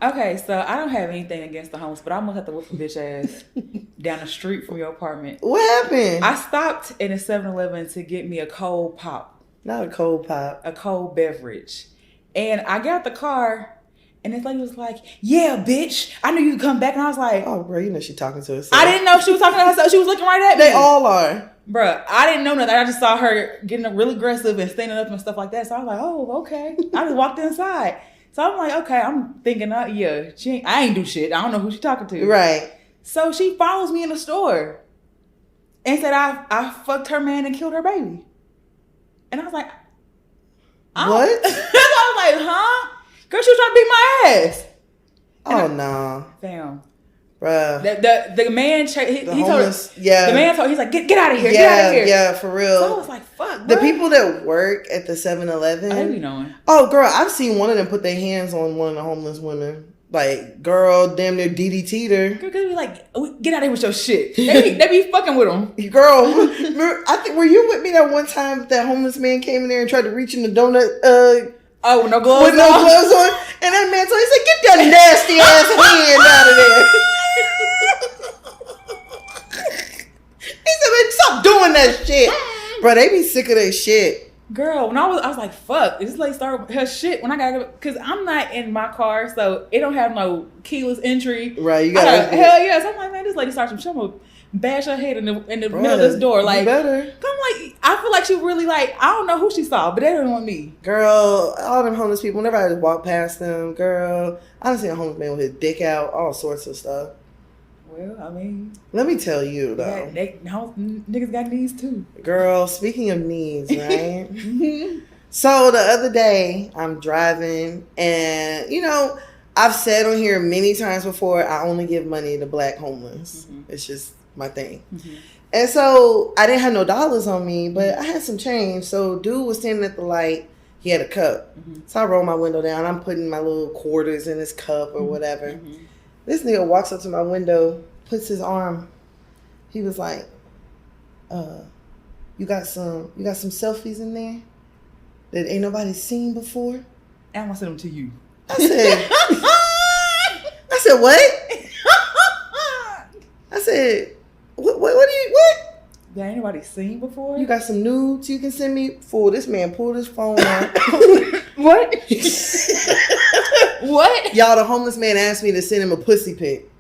Okay, so I don't have anything against the homeless, but I must have to whip a bitch ass down the street from your apartment. What happened? I stopped in a 7-Eleven to get me a cold pop. Not a cold pop. A cold beverage. And I got the car, and this lady was like, yeah, bitch, I knew you'd come back. And I was like, oh, bro, you know she talking to herself. I didn't know she was talking to herself. She was looking right at me. They all are. Bruh, I didn't know nothing. I just saw her getting really aggressive and standing up and stuff like that. So I was like, oh, okay. I just walked inside. So I'm like, okay, I'm thinking, yeah, I ain't do shit. I don't know who she talking to. Right. So she follows me in the store and said I fucked her man and killed her baby. And I was like, what? I was like, huh? Girl, she was trying to beat my ass. Oh, no. Damn. Bruh. The man, he told us, yeah. The man told, he's like, get out of here, get out of here. Yeah, for real. So I was like, fuck, the bro. people that work at the 7-Eleven. I be knowing. Oh, girl, I've seen one of them put their hands on one of the homeless women. Like, girl, damn near DDT'd her. Girl, cause be like, get out of here with your shit. They be fucking with them. Girl, I think, were you with me that one time that homeless man came in there and tried to reach in the donut, with no gloves on? With no gloves on. And that man told he said, get that nasty ass hand out of there. He said, man, stop doing that shit. Bro, they be sick of that shit. Girl, when I was like, fuck, this lady started her shit when I got, because I'm not in my car, so it don't have no keyless entry. Right, you gotta. Hell yeah. So I'm like, man, this lady starts some shit. I'm gonna bash her head in the middle of this door. Like, better. I'm like, I feel like she really like, I don't know who she saw, but they didn't want me. Girl, all them homeless people, whenever I just walk past them, girl, I done seen a homeless man with his dick out, all sorts of stuff. Well, I mean, let me tell you though, niggas got knees too. Girl, speaking of knees, right? So the other day I'm driving, and you know, I've said on here many times before, I only give money to black homeless. Mm-hmm. It's just my thing. Mm-hmm. And so I didn't have no dollars on me, but I had some change. So dude was standing at the light. He had a cup. Mm-hmm. So I roll my window down. I'm putting my little quarters in his cup or whatever. Mm-hmm. This nigga walks up to my window, puts his arm. He was like, you got some selfies in there that ain't nobody seen before? And I'm gonna send them to you. I said, what? I said, what? That ain't nobody seen before? You got some nudes you can send me? Fool, this man pulled his phone out. What? What? Y'all, the homeless man asked me to send him a pussy pic.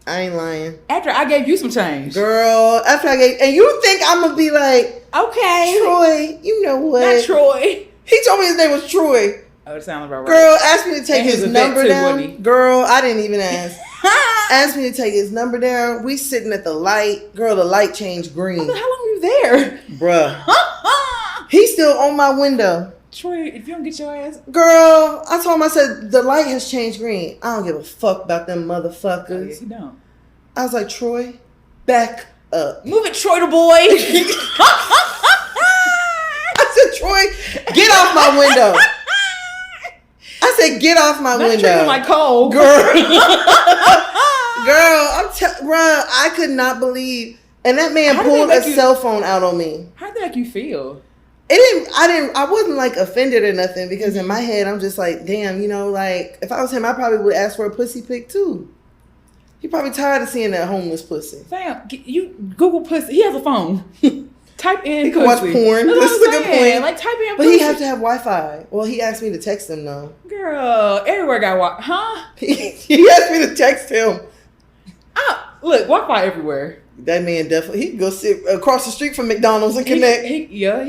I ain't lying. After I gave you some change. Girl, and you think I'm going to be like, okay, Troy, you know what? Not Troy. He told me his name was Troy. Oh, it sounds about right. Girl, asked me to take his number down. Too, girl, I didn't even ask. Asked me to take his number down. We sitting at the light. Girl, the light changed green. How long were you there? Bruh. He's still on my window. Troy, if you don't get your ass... Girl, I told him, I said, the light has changed green. I don't give a fuck about them motherfuckers. Oh, yeah, you don't. I was like, Troy, back up. Move it, Troy the boy. I said, Troy, get off my window. I said, get off my window. Not like cold. Girl. Bruh, I could not believe. And that man pulled a cell phone out on me. How did that make you feel? I wasn't like offended or nothing, because in my head, I'm just like, damn, you know, like if I was him, I probably would ask for a pussy pic too. He probably tired of seeing that homeless pussy. Fam, you Google pussy. He has a phone. Type in he can watch porn. This is a good point. Like type in but pussy. He have to have Wi-Fi. Well, he asked me to text him though. Girl, everywhere got Wi-Fi. Huh? He asked me to text him. Look, Wi-Fi everywhere. That man definitely, he can go sit across the street from McDonald's and connect. He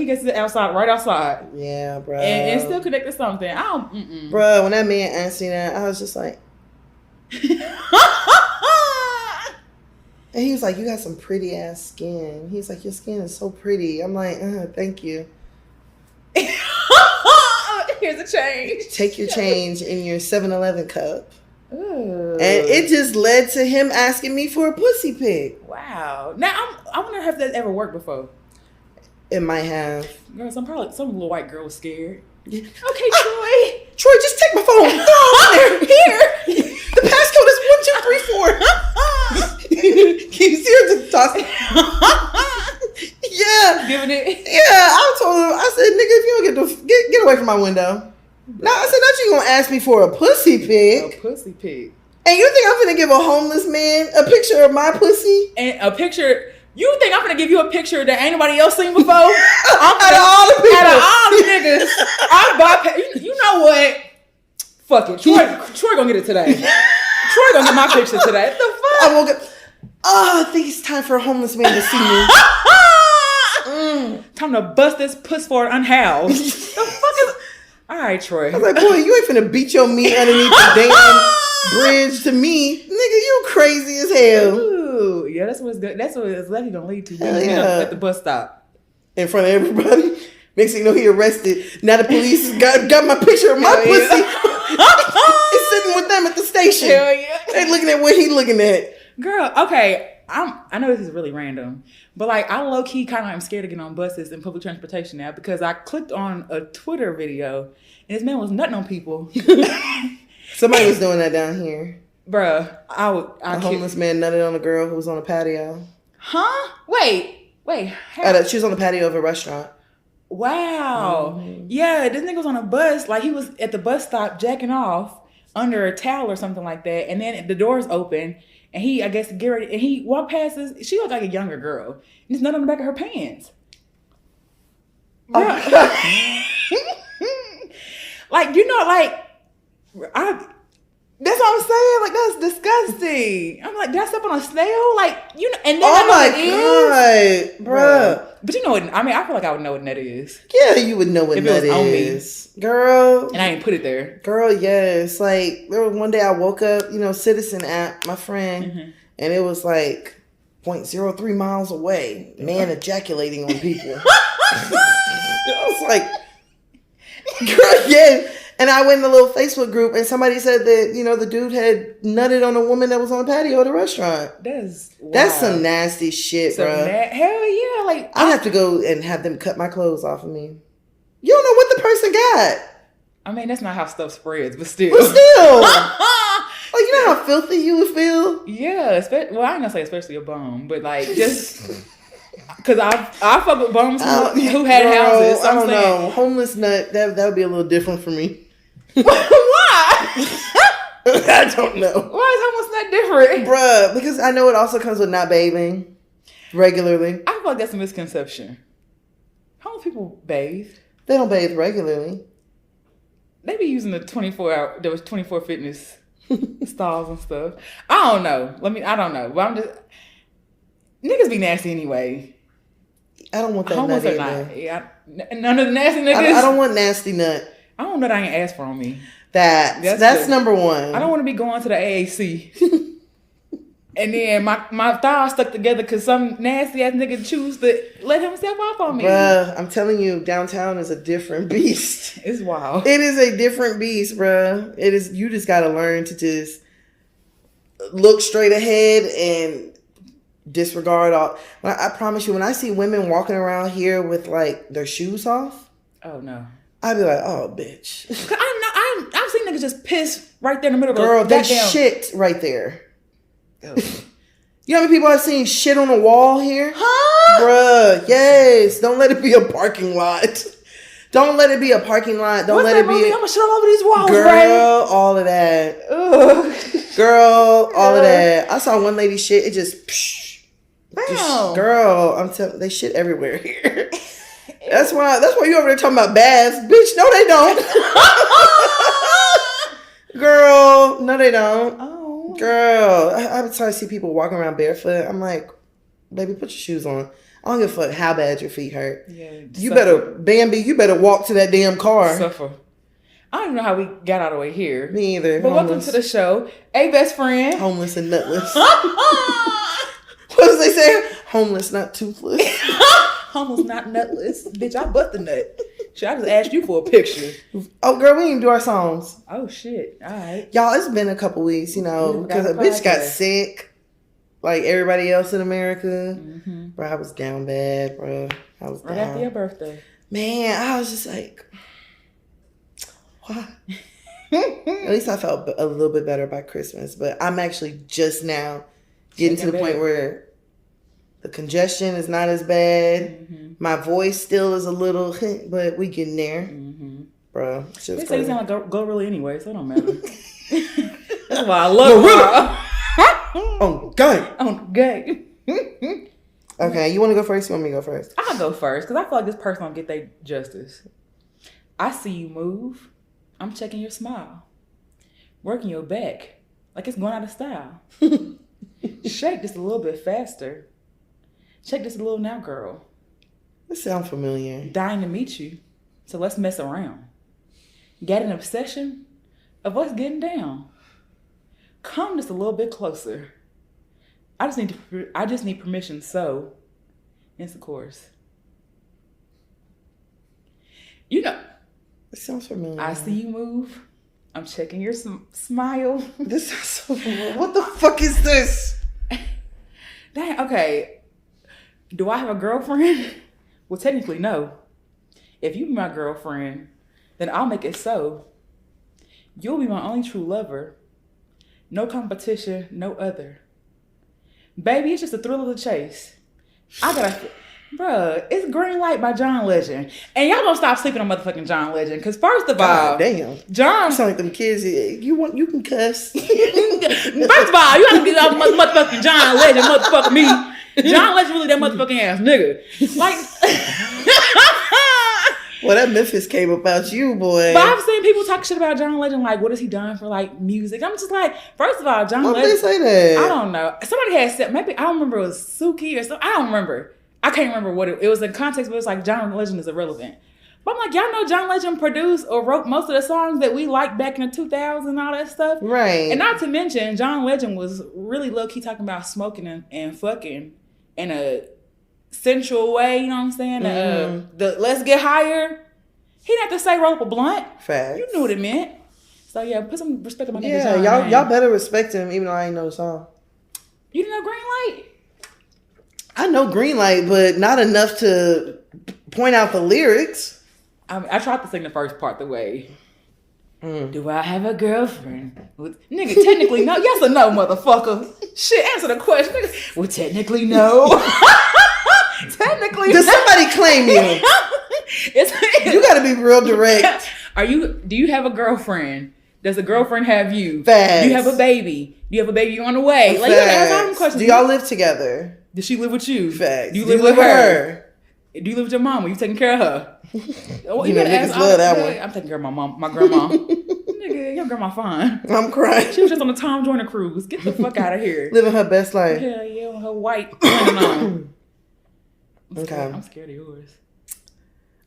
gets to outside, right outside. Yeah, bro. And still connect to something. Bro, when that man asked me that, I was just like. And he was like, you got some pretty ass skin. He's like, your skin is so pretty. I'm like, thank you. Here's a change. Take your change in your 7-Eleven cup. Ooh. And it just led to him asking me for a pussy pic. Wow. Now, I wonder if that ever worked before. It might have. Girl, some little white girl was scared. Yeah. Okay, Troy. Troy, just take my phone. Here. The passcode is 1234. Can you see her just tossing? Yeah. Giving it. Yeah, I told him, I said, nigga, if you don't get away from my window. No, I said, not you gonna ask me for a pussy pic. A pussy pic. And you think I'm gonna give a homeless man a picture of my pussy? And a picture. You think I'm gonna give you a picture that ain't nobody else seen before? Out of all the people. Out of all the niggas. I'm bypass. You know what? Fuck it. Troy gonna get it today. Troy gonna get my picture today. What the fuck? I woke up. Oh, I think it's time for a homeless man to see me. Time to bust this puss for it unhoused. The fuck is... All right, Troy. I was like, boy, you ain't finna beat your meat underneath the damn bridge to me. Nigga, you crazy as hell. Ooh, yeah, that's what's good. That's what it's likely gonna lead to. Yeah. At the bus stop. In front of everybody. Next thing you know, he arrested. Now the police got my picture of my pussy. He's sitting with them at the station. Hell yeah. They looking at what he looking at. Girl, okay. I know this is really random, but like I low key kind of am scared to get on buses and public transportation now because I clicked on a Twitter video and this man was nutting on people. Somebody was doing that down here. Bruh, a homeless man nutted on a girl who was on a patio. Huh? Wait. She was on the patio of a restaurant. Wow. Mm-hmm. Yeah, this nigga was on a bus. Like he was at the bus stop jacking off under a towel or something like that. And then the doors open. And he, I guess, get ready. And he walked past us. She looked like a younger girl. And there's nothing on the back of her pants. Oh. Like, you know, like, that's what I'm saying. Like, that's disgusting. I'm like, did I step on a snail? Like, you know, and then oh my God, bruh. But you know what, I mean, I feel like I would know what nut is. Yeah, you would know what nut is. Girl. And I ain't put it there. Girl, yes. Like, there was one day I woke up, Citizen app, my friend, and it was like 0.03 miles away. Man ejaculating on people. I was like, girl, yeah. And I went in the little Facebook group and somebody said that, the dude had nutted on a woman that was on the patio at a restaurant. That's some nasty shit, bro. Hell yeah. Like, I'd have to go and have them cut my clothes off of me. You don't know what the person got. I mean, that's not how stuff spreads, but still. Like, you know how filthy you would feel? Yeah. Well, I ain't gonna say especially a bum, but like just... Because I fuck with bums who had houses. So I don't know. Homeless nut, that would be a little different for me. Why? I don't know. Why is homeless nut different? Bruh, because I know it also comes with not bathing regularly. I feel like that's a misconception. Homeless people bathe. They don't bathe regularly. They be using the 24 fitness stalls and stuff. I don't know. I don't know. But I'm just... Niggas be nasty anyway. I don't want that homeless nut or either. not. Yeah, none of the nasty niggas. I don't want nasty nut. I don't know that I ain't asked for on me. That's number one. I don't want to be going to the AAC. And then my thighs stuck together because some nasty ass nigga choose to let himself off on me. Bruh, I'm telling you, downtown is a different beast. It's wild. It is a different beast, bruh. It is. You just got to learn to just look straight ahead and disregard all. I promise you, when I see women walking around here with like their shoes off, oh no, I'd be like, oh bitch. I've seen niggas just piss right there in the middle of girl. They shit right there. Oh. You know how many people I've seen shit on a wall here? Huh? Bruh, yes. Don't let it be a parking lot. Don't let it be a parking lot. Don't let it be. I'm gonna shit all over these walls, girl, right? All of that. Ugh. Girl, all of that. I saw one lady shit. It just. Girl, I'm telling they shit everywhere here. That's why you over there talking about baths, bitch. No, they don't. Girl, no, they don't. Oh, girl, I'm sorry to see people walking around barefoot. I'm like, baby, put your shoes on. I don't give a fuck how bad your feet hurt. Yeah, you better, Bambi, you better walk to that damn car. Suffer. I don't even know how we got all the way here. Me either. But welcome to the show. Hey, best friend. Homeless and nutless. What does they say? Homeless, not toothless. Homeless, not nutless. Bitch, I butt the nut. Shit, I just asked you for a picture. Oh, girl, we didn't do our songs. Oh, shit. All right. Y'all, it's been a couple weeks, because a bitch got sick. Like everybody else in America. Mm-hmm. Bro, I was down bad, bro. I was down. Right after your birthday. Man, I was just like, why? At least I felt a little bit better by Christmas. But I'm actually just now getting to the point where the congestion is not as bad. Mm-hmm. My voice still is a little, but we getting there. Mm-hmm. Bro, they say you sound like Glorilla anyway, so it don't matter. That's why I love Glorilla. On game. On game. Okay, you want to go first? You want me to go first? I'll go first because I feel like this person will get their justice. I see you move. I'm checking your smile. Working your back like it's going out of style. Shake just a little bit faster. Shake just a little now, girl. This sounds familiar. Dying to meet you, so let's mess around. Got an obsession of us getting down. Come just a little bit closer. I just need permission, so it's the chorus. You know. It sounds familiar. I see you move. I'm checking your smile. This sounds so familiar. What the fuck is this? Dang, okay. Do I have a girlfriend? Well, technically, no. If you be my girlfriend, then I'll make it so. You'll be my only true lover. No competition, no other. Baby, it's just a thrill of the chase. Bruh, it's Green Light by John Legend. And y'all gonna stop sleeping on motherfucking John Legend. Because first of all, damn. John... You sound like them kids. You can cuss. First of all, you gotta get off motherfucking John Legend, motherfucking me. John Legend really that motherfucking ass nigga. Like... Well, that Memphis came about you, boy. But I've seen people talk shit about John Legend, like, what has he done for, like, music? I'm just like, first of all, John Legend... Why would they say that? I don't know. Somebody had said, maybe, I don't remember it was Suki or something. I don't remember. I can't remember what it was in context, but it was like, John Legend is irrelevant. But I'm like, y'all know John Legend produced or wrote most of the songs that we liked back in the 2000s and all that stuff? Right. And not to mention, John Legend was really low-key talking about smoking and fucking in a sensual way, you know what I'm saying? Mm-hmm. The let's get higher. He didn't have to say roll up a blunt. Facts. You knew what it meant. So yeah, put some respect on my nigga John. Yeah, y'all better respect him, even though I ain't know the song. You didn't know Green Light? I know Green Light, but not enough to point out the lyrics. I tried to sing the first part the way. Do I have a girlfriend? Nigga, technically no. Yes or no, motherfucker? Shit, answer the question. Nigga. Well, technically no. Technically. Does somebody claim you? You gotta be real direct. Do you have a girlfriend? Does a girlfriend have you? Facts. Do you have a baby? Do you have a baby on the way? Facts. Like, you gotta ask all them questions. Do y'all live together? Does she live with you? Facts. Do you live with her? Do you live with your mama? You taking care of her? You know, niggas love that one. I'm taking care of my mom, my grandma. Nigga, your grandma fine. I'm crying. She was just on the Tom Joyner cruise. Get the fuck out of here. Living her best life. Hell yeah, with her white on. Okay. I'm scared of yours.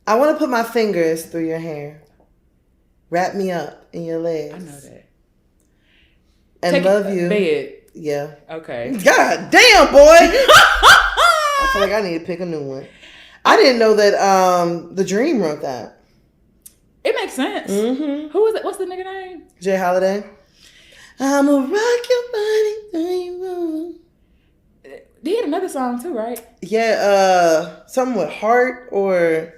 I want to put my fingers through your hair. Wrap me up in your legs. I know that. And Take love you. Bed. Yeah. Okay. God damn, boy. I feel like I need to pick a new one. I didn't know that The Dream wrote that. It makes sense. Mm-hmm. Who is it? What's the nigga name? Jay Holiday. I'ma rock your body till you move. He had another song too, right? Yeah, something with Heart or...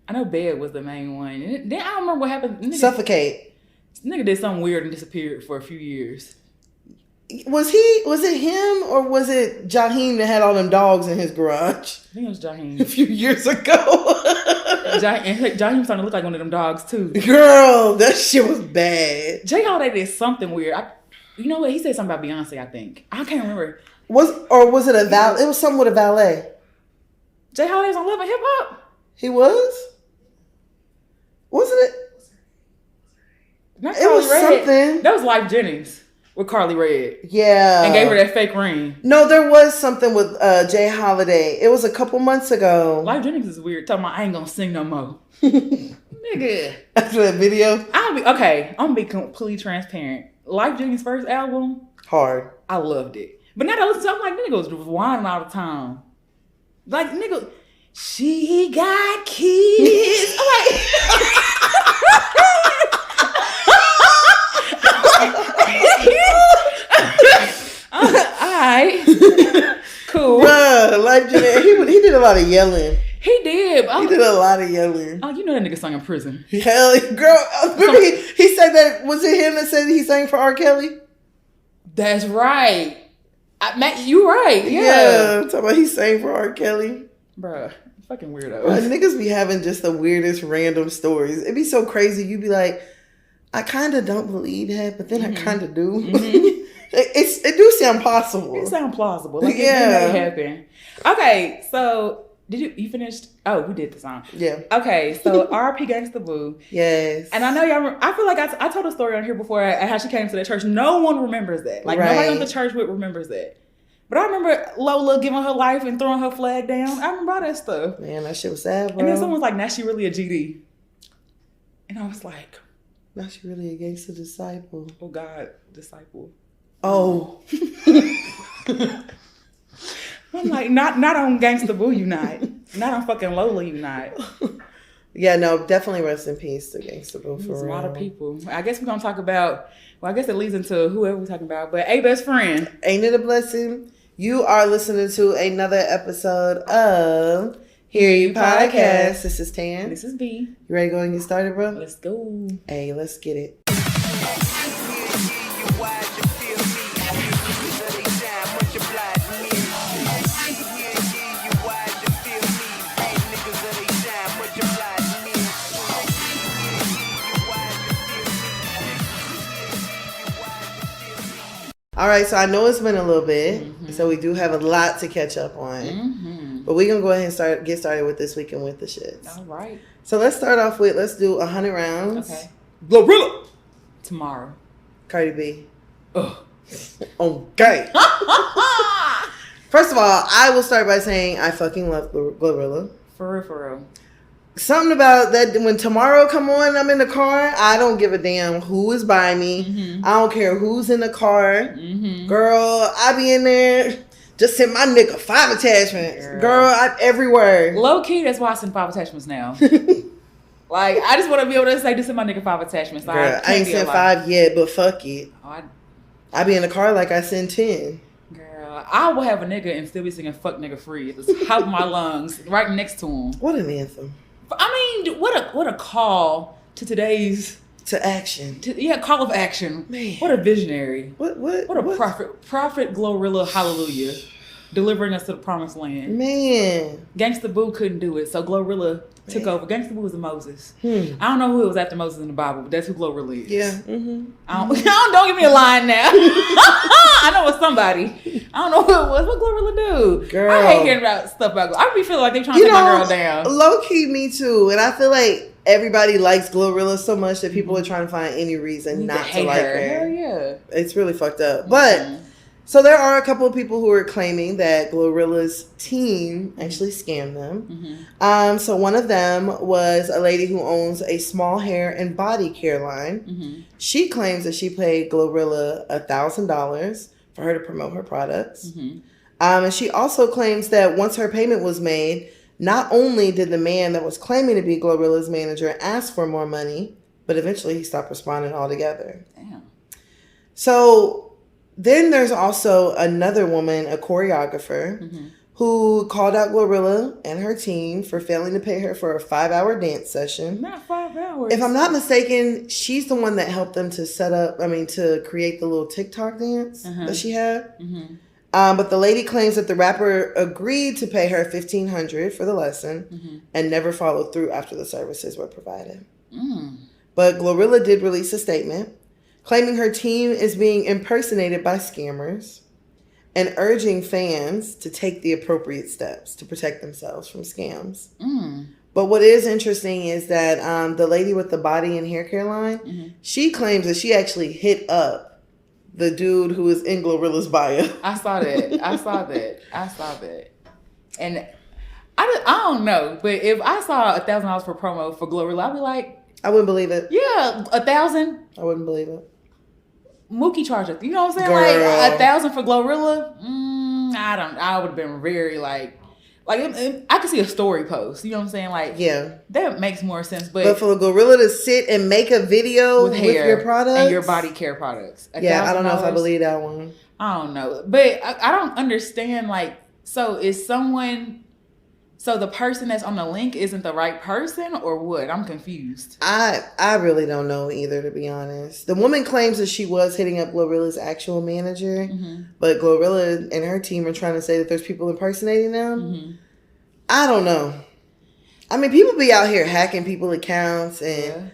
I know Bed was the main one. And then I don't remember what happened. Suffocate. Nigga did something weird and disappeared for a few years. Was it him or was it Jaheim that had all them dogs in his garage? I think it was Jaheim. A few years ago. Jaheim starting to look like one of them dogs too. Girl, that shit was bad. Jay Holiday did something weird. You know what? He said something about Beyonce, I think. I can't remember. Was it a valet? It was something with a valet. Jay Holiday was on Love and Hip Hop? He was? Wasn't it? Not it was Red. something. That was Life Jennings with Carly Red. Yeah. And gave her that fake ring. No, there was something with Jay Holiday. It was a couple months ago. Life Jennings is weird. Talking about I ain't gonna sing no more. Nigga. After that video? I'm gonna be completely transparent. Life Jennings' first album. Hard. I loved it. But now that I listen to it, I'm like, nigga was whining all the time. Like, nigga, she got kids. I'm like... Alright. Cool. Bruh, Life Jennings, he did a lot of yelling. He did. He did a lot of yelling. Oh, you know that nigga sung in prison. Hell, girl, remember he said that, was it him that said he sang for R. Kelly? That's right. Matt, you right. Yeah. I'm talking about he sang for R. Kelly. Bruh, Fucking weirdos. Niggas be having just the weirdest random stories. It'd be so crazy. You'd be like, I kind of don't believe that, but then I kind of do. It do sound possible. It sound plausible. Like, it may happen. Okay, so you finished? Oh, we did the song. Yeah. Okay, so R.P. Gangsta Boo. Yes. And I know y'all, I feel like I told a story on here before how she came to the church. No one remembers that. Like, nobody on the church with remembers that. But I remember Lola giving her life and throwing her flag down. I remember all that stuff. Man, that shit was sad, bro. And then someone was like, now she really a GD. And I was like, now she really a gangster disciple. Oh, God, disciple. Oh. I'm like, not on Gangsta Boo, you not. Not on fucking Lola, you not. Yeah, no, definitely rest in peace to Gangsta Boo, for There's real. a lot of people. I guess we're going to talk about, well, I guess it leads into whoever we're talking about, but A Best Friend. Ain't it a blessing? You are listening to another episode of Hear You Podcast. This is Tan. This is B. You ready to go and get started, bro? Let's go. Hey, let's get it. All right, so I know it's been a little bit, so we do have a lot to catch up on. But we're going to go ahead and get started with this weekend with the shits. All right. So let's start off with, let's do 100 rounds. Okay. Glorilla. Tomorrow. Cardi B. Ugh. Okay. First of all, I will start by saying I fucking love Glorilla. For real, for real. Something about that, when Tomorrow come on, I'm in the car, I don't give a damn who is by me. I don't care who's in the car. Girl, I be in there, just send my nigga 5 attachments. Girl, I'm everywhere. Low key, that's why I send 5 attachments now. Like, I just want to be able to say, just send my nigga 5 attachments. Like, Girl, I ain't sent 5 yet, but fuck it. I be in the car like I send 10. Girl, I will have a nigga and still be singing "Fuck Nigga Free" at the top of my lungs, right next to him. What an anthem. I mean, what a call to today's action. Call of action. Man. What a visionary. What a prophet Glorilla, hallelujah, delivering us to the promised land. Man, Gangsta Boo couldn't do it, so Glorilla took over. Gangsta Boo was a Moses. I don't know who it was after Moses in the Bible, but that's who Glorilla is. Yeah. Don't give me a line now. I know it's somebody. I don't know who it was. What Glorilla do? Girl, I hate hearing about stuff about. I be feeling like they trying to take my girl down. Low key, me too. And I feel like everybody likes Glorilla so much that people are trying to find any reason not to like her. Hell yeah. It's really fucked up. But so there are a couple of people who are claiming that Glorilla's team actually scammed them. So one of them was a lady who owns a small hair and body care line. She claims that she paid Glorilla $1,000 for her to promote her products. And she also claims that once her payment was made, not only did the man that was claiming to be Glorilla's manager ask for more money, but eventually he stopped responding altogether. Damn. So then there's also another woman, a choreographer, who called out Glorilla and her team for failing to pay her for a 5-hour dance session. Not 5 hours. If I'm not mistaken, she's the one that helped them to create the little TikTok dance that she had. But the lady claims that the rapper agreed to pay her $1,500 for the lesson and never followed through after the services were provided. But Glorilla did release a statement claiming her team is being impersonated by scammers and urging fans to take the appropriate steps to protect themselves from scams. But what is interesting is that the lady with the body and hair care line, she claims that she actually hit up the dude who is in Glorilla's bio. I saw that. And I don't know, but if I saw $1,000 for promo for Glorilla, I'd be like, I wouldn't believe it. Yeah, 1,000. I wouldn't believe it. Mookie charged it. You know what I'm saying? Girl. Like 1,000 for Glorilla. I would have been very like I could see a story post. You know what I'm saying? Like, yeah, that makes more sense. But for Glorilla to sit and make a video with your products and your body care products, yeah, I don't know if I believe that one. I don't know, but I don't understand. Like, so the person that's on the link isn't the right person, or what? I'm confused. I really don't know either, to be honest. The woman claims that she was hitting up Glorilla's actual manager, but Glorilla and her team are trying to say that there's people impersonating them. I don't know. I mean, people be out here hacking people's accounts and...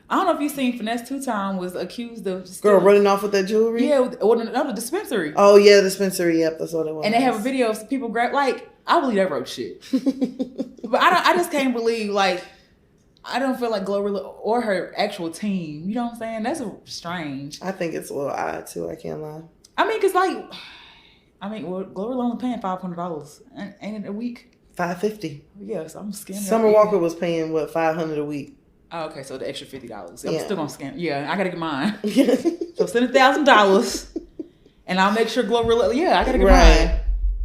I don't know if you seen Finesse Two Time was accused of girl running off with that jewelry. Yeah, the dispensary. Oh yeah, the dispensary. Yep, that's what it was. And they have a video of people grab. Like, I believe that wrote shit, but I just can't believe, like, I don't feel like Glorilla or her actual team. You know what I'm saying? That's strange. I think it's a little odd too. I can't lie. I mean, cause like, Glorilla only paying $500, ain't it a week? $550. Yes, I'm scamming. Summer Walker was paying what, $500 a week. Oh, okay, so the extra $50. I'm Yeah. still gonna scam. Yeah, I gotta get mine. So send $1,000, and I'll make sure Glorilla. Yeah, I gotta get mine.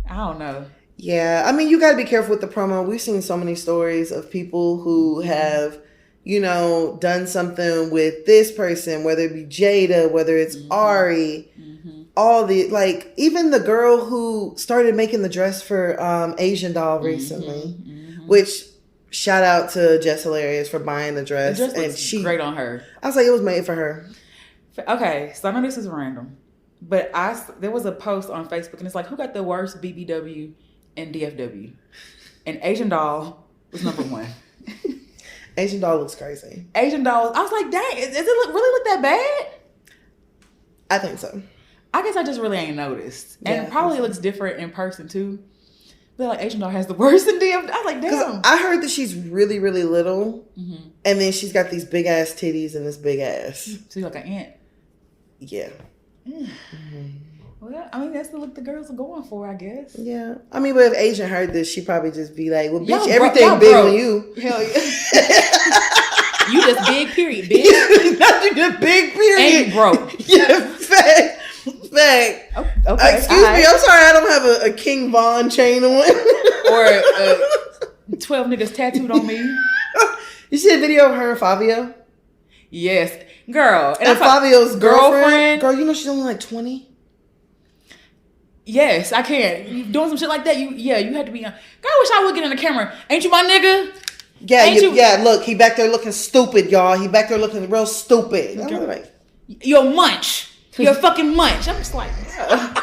I don't know. Yeah, I mean, you gotta be careful with the promo. We've seen so many stories of people who have, you know, done something with this person, whether it be Jada, whether it's Ari, all the, like, even the girl who started making the dress for Asian Doll recently, which. Shout out to Jess Hilarious for buying the dress. The dress looks great on her. I was like, it was made for her. Okay, so I know this is random, but there was a post on Facebook and it's like, who got the worst BBW and DFW? And Asian Doll was number one. Asian Doll looks crazy. Asian Doll, I was like, dang, does it really look that bad? I think so. I guess I just really ain't noticed. And it probably looks different in person too. But like Asian Doll has the worst in DFW. I was like, damn. I heard that she's really, really little. And then she's got these big ass titties and this big ass. So you're like an ant. Yeah. Well, I mean, that's the look the girls are going for, I guess. Yeah. I mean, but if Asian heard this, she'd probably just be like, well, bitch, everything y'all big broke. on you. Hell yeah. You just big, period, bitch. Not you just big, period. And you broke. Yeah, fact. Okay. Excuse me, I'm sorry I don't have a King Von chain on. Or 12 niggas tattooed on me. You see a video of her and Fabio? Yes. Girl. And Fabio's girlfriend. Girl, you know she's only like 20? Yes, I can. You doing some shit like that, you had to be on. Girl, I wish I would get in the camera. Ain't you my nigga? Yeah, look, he back there looking stupid, y'all. He back there looking real stupid. Okay. I'm like, you're a munch. You're a fucking munch. I'm just like, bruh.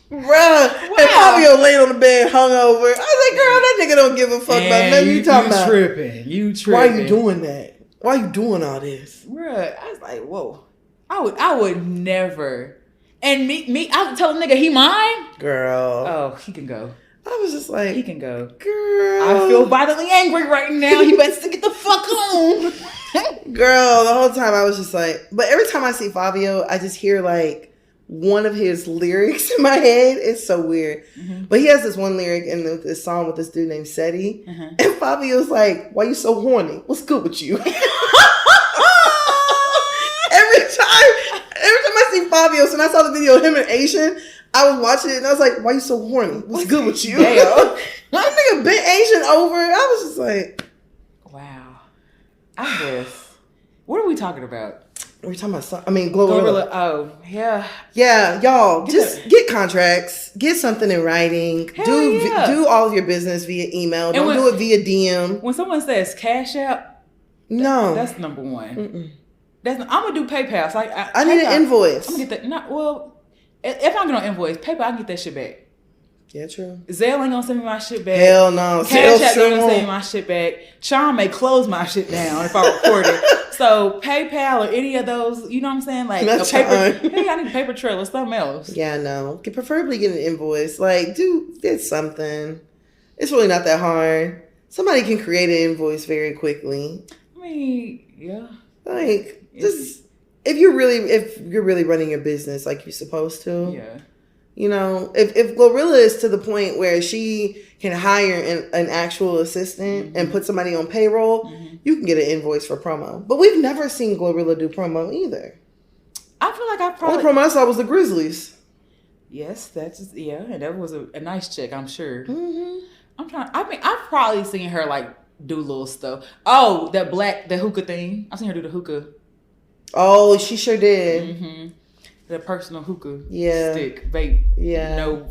Wow. And Fabio laying on the bed hungover. I was like, girl, that nigga don't give a fuck about nothing you talking about. You tripping. Why are you doing that? Why are you doing all this? Bruh, I was like, whoa. I would never. And me, I would tell a nigga he mine. Girl. Oh, he can go. I was just like, he can go. Girl. I feel violently angry right now. He better to get the fuck home. Girl, the whole time I was just like, but every time I see Fabio, I just hear like one of his lyrics in my head. It's so weird. But he has this one lyric in this song with this dude named Seti. And Fabio's like, why you so horny? What's good with you? Every time I see Fabio, so when I saw the video of him and Asian, I was watching it and I was like, why you so horny? What's good with you? That nigga bent Asian over. I was just like, wow. I guess. What are we talking about? We're talking about Glorilla. Oh, yeah. Yeah, y'all, get contracts. Get something in writing. Do all of your business via email. Don't do it via DM. When someone says Cash App, no. That's number one. I'm going to do PayPal. So I need an invoice. I'm going to get that. If I'm going to invoice, PayPal, I can get that shit back. Yeah, true. Zelle ain't gonna send me my shit back. Hell no. Cash App ain't gonna send me my shit back. Charm may close my shit down if I record it. So PayPal or any of those, you know what I'm saying? Like a paper. Hey, I need a paper trail or something else. Yeah, no. Preferably get an invoice. Like, get something. It's really not that hard. Somebody can create an invoice very quickly. I mean, yeah. Like, just if you're really running your business like you're supposed to. Yeah. You know, if Glorilla is to the point where she can hire an actual assistant and put somebody on payroll, you can get an invoice for promo. But we've never seen Glorilla do promo either. I feel like the only promo I saw was the Grizzlies. Yes, and that was a nice chick, I'm sure. I've probably seen her like do little stuff. Oh, the hookah thing. I've seen her do the hookah. Oh, she sure did. The personal hookah stick vape. Yeah. No,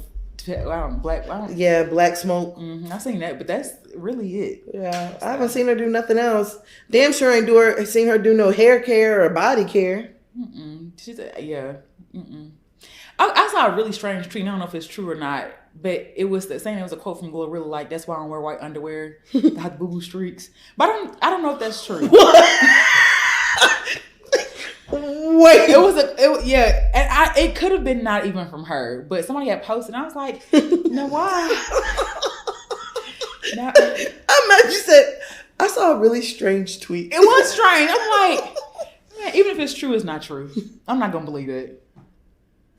black. Black smoke. I've seen that, but that's really it. Yeah, I haven't seen her do nothing else. Damn sure ain't seen her do no hair care or body care. She's I saw a really strange tweet. I don't know if it's true or not. But it was saying it was a quote from Glorilla, like, that's why I don't wear white underwear. I have boo-boo streaks. But I don't know if that's true. Wait. It could have been not even from her, but somebody had posted, and I was like, no, why? I'm not, you said, I saw a really strange tweet. It was strange. I'm like, man, even if it's true, it's not true. I'm not going to believe it.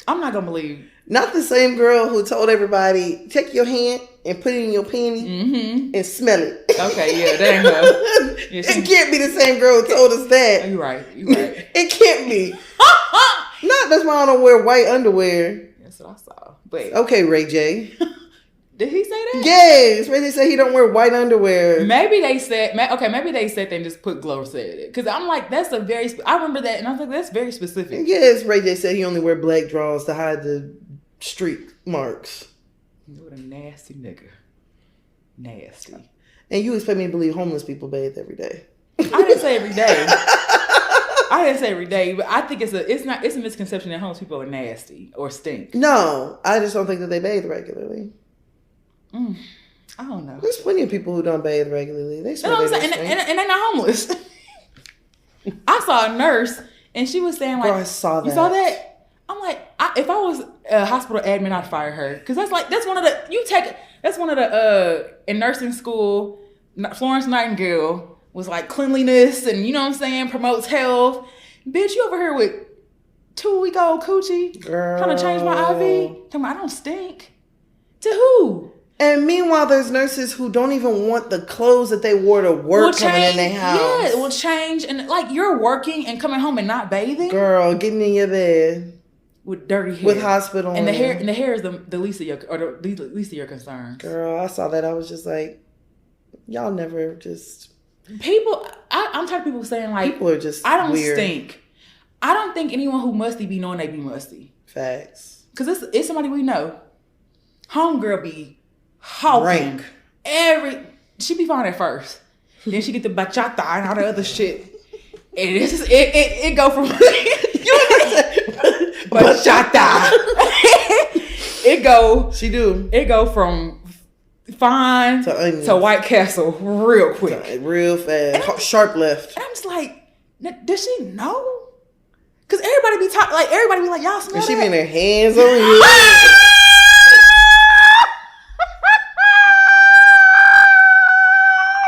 I'm not going to believe. Not the same girl who told everybody, take your hand and put it in your panty and smell it. Okay, yeah, that ain't her. Yeah, it can't be the same girl who told us that. You're right. It can't be. Not that's why I don't wear white underwear. That's what I saw. But okay, Ray J. Did he say that? Yes. Ray J said he don't wear white underwear. Maybe they said they and just put Glow said it. Because I'm like, that's a very, I remember that and I was like, that's very specific. Yes, Ray J said he only wear black drawers to hide the streak marks. What a nasty nigga. Nasty. And you expect me to believe homeless people bathe every day? I didn't say every day. But I think it's a misconception that homeless people are nasty or stink. No, I just don't think that they bathe regularly. I don't know. There's plenty of people who don't bathe regularly. They smell and they're not homeless. I saw a nurse and she was saying like, Bro, I saw that. You saw that? I'm like, if I was a hospital admin, I'd fire her because that's one of the in nursing school. Florence Nightingale was like cleanliness and you know what I'm saying, promotes health. Bitch, you over here with 2-week-old coochie trying to change my IV? Tell me I don't stink. To who? And meanwhile, there's nurses who don't even want the clothes that they wore to work coming in their house. Yeah, it will change. And like you're working and coming home and not bathing. Girl, getting in your bed with dirty hair, with hospital, and the hair is the least of your concerns. Girl, I saw that. I was just like, y'all never just people. I'm tired of people saying like people are just. I don't weird. stink. I don't think anyone who musty be knowing they be musty. Facts. Because it's somebody we know. Homegirl be hawking. She be fine at first. Then she get the bachata and all the other shit. And it go from bachata. It go from fine to White Castle real quick. Real fast. Sharp left. And I'm just like, does she know? Because everybody be like, y'all smell that? She be in her hands over you.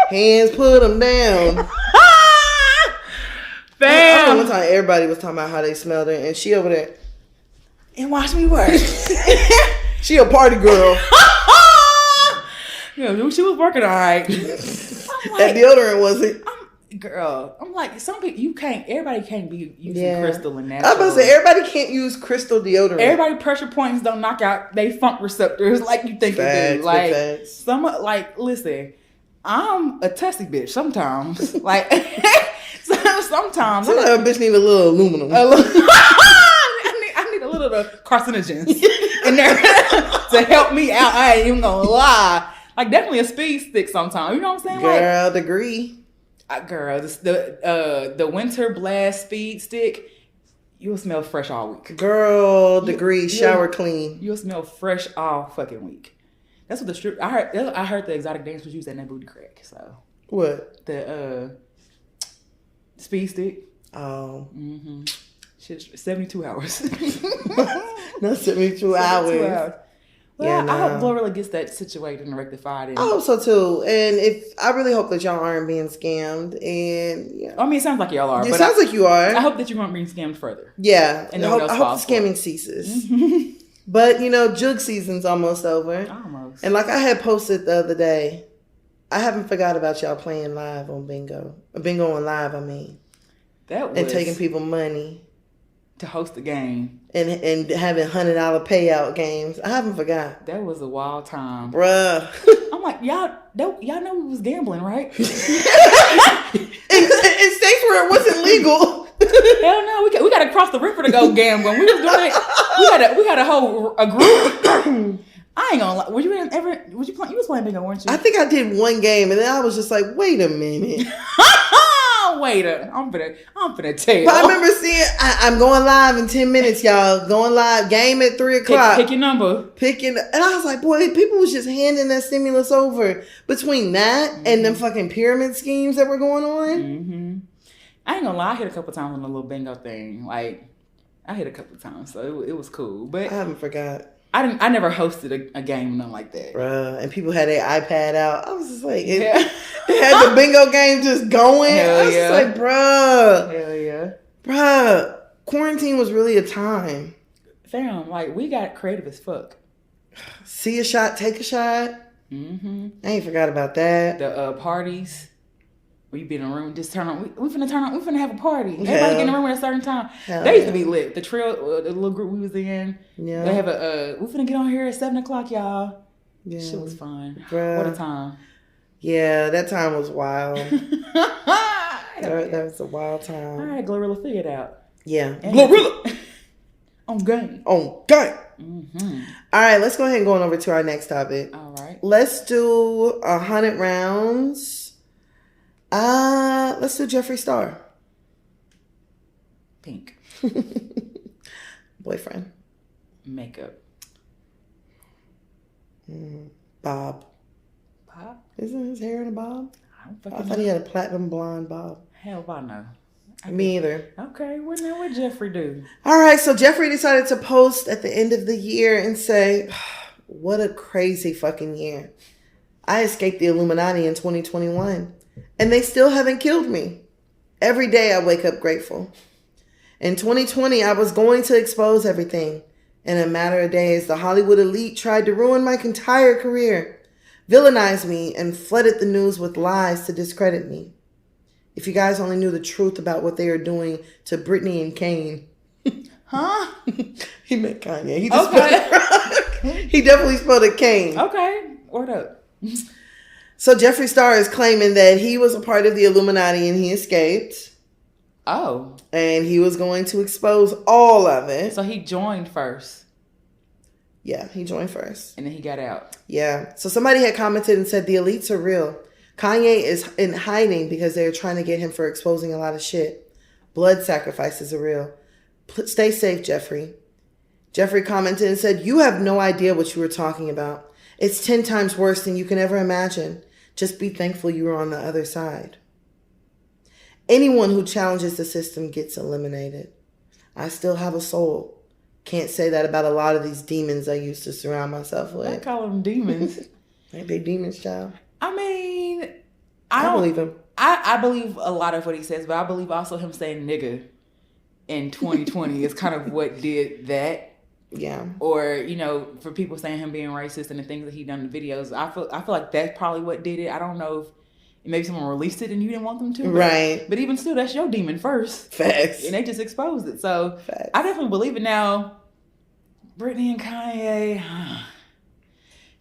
Hands, put them down. Bam. I remember one time everybody was talking about how they smelled her, and she over there and watch me work. She a party girl. Yeah, she was working all right. That deodorant wasn't. Girl, I'm like, some people everybody can't be using crystal and that. I was about to say, everybody can't use crystal deodorant. Everybody pressure points don't knock out they funk receptors like you think they do. Like listen, I'm a testy bitch sometimes. Like sometimes a bitch need a little aluminum. I need a little of the carcinogens in there to help me out. I ain't even gonna lie. Like definitely a speed stick sometimes. You know what I'm saying? Girl, degree. Girl, the winter blast speed stick, you'll smell fresh all week. Girl, degree, shower clean. You'll smell fresh all fucking week. That's what the strip. I heard the exotic dancers use that in that booty crack. So what? The speed stick. Oh. Mm-hmm. Shit, 72 hours. Not 72 hours. Well, yeah, I hope Glorilla gets that situated and rectified. I hope so too. And I really hope that y'all aren't being scammed. And I mean, it sounds like y'all are. It sounds like you are. I hope that you won't be scammed further. Yeah, and I hope the scamming ceases. But jug season's almost over. Almost. And like I had posted the other day, I haven't forgot about y'all playing live on Bingo. Bingo on live, I mean. And taking people money to host the game and having $100 payout games. I haven't forgot. That was a wild time, bruh. I'm like, y'all know we was gambling, right? in states where it wasn't legal. Hell no, we got to cross the river to go gambling. We was doing it. We had a group. I ain't gonna lie. Was you playing? You was playing bingo, weren't you? I think I did one game, and then I was just like, wait a minute. Wait I'm finna tell. But I remember seeing, I'm going live in 10 minutes, y'all. Going live, game at 3 o'clock. Pick your number. And I was like, boy, people was just handing that stimulus over. Between that and them fucking pyramid schemes that were going on. Mm-hmm. I ain't gonna lie, I hit a couple times on the little bingo thing. Like, I hit a couple times, so it was cool. But I haven't forgot. I never hosted a game, nothing like that. Bruh, and people had their iPad out. I was just like, they had the bingo game just going. Hell I was just like, bruh. Hell yeah. Bruh, quarantine was really a time. Fam, like, we got creative as fuck. See a shot, take a shot. Mm-hmm. I ain't forgot about that. The parties. We be in a room, just turn on. We finna have a party. Everybody get in a room at a certain time. They used to be lit. The trio, the little group we was in. Yeah. They have we finna get on here at 7 o'clock, y'all. Yeah. Shit was fun. Bruh. What a time. Yeah, that time was wild. that was a wild time. All right, Glorilla, figure it out. Yeah. Glorilla! On game. On game. Mm-hmm. All right, let's go ahead and go on over to our next topic. All right. Let's do 100 rounds. Let's do Jeffree Star. Pink. Boyfriend. Makeup. Bob. Bob? Isn't his hair in a bob? I thought he had a platinum blonde bob. Hell if I know. Me either. Okay, what Jeffree do? All right, so Jeffree decided to post at the end of the year and say, what a crazy fucking year. I escaped the Illuminati in 2021. And they still haven't killed me. Every day I wake up grateful. In 2020, I was going to expose everything. In a matter of days, the Hollywood elite tried to ruin my entire career, villainized me, and flooded the news with lies to discredit me. If you guys only knew the truth about what they are doing to Britney and Kane. Huh? He meant Kanye. He just he definitely spelled it Kane. Okay. Word up. So Jeffree Star is claiming that he was a part of the Illuminati and he escaped. Oh. And he was going to expose all of it. So he joined first. Yeah, he joined first. And then he got out. Yeah. So somebody had commented and said the elites are real. Kanye is in hiding because they're trying to get him for exposing a lot of shit. Blood sacrifices are real. Stay safe, Jeffree. Jeffree commented and said, you have no idea what you were talking about. It's 10 times worse than you can ever imagine. Just be thankful you were on the other side. Anyone who challenges the system gets eliminated. I still have a soul. Can't say that about a lot of these demons I used to surround myself with. I call them demons. Ain't they demons, child? I mean, I believe him. I believe a lot of what he says, but I believe also him saying nigga in 2020 is kind of what did that. Yeah. Or, for people saying him being racist and the things that he done in the videos, I feel like that's probably what did it. I don't know if maybe someone released it and you didn't want them to. Right. But even still, that's your demon first. Facts. And they just exposed it. So Facts. I definitely believe it now. Britney and Kanye.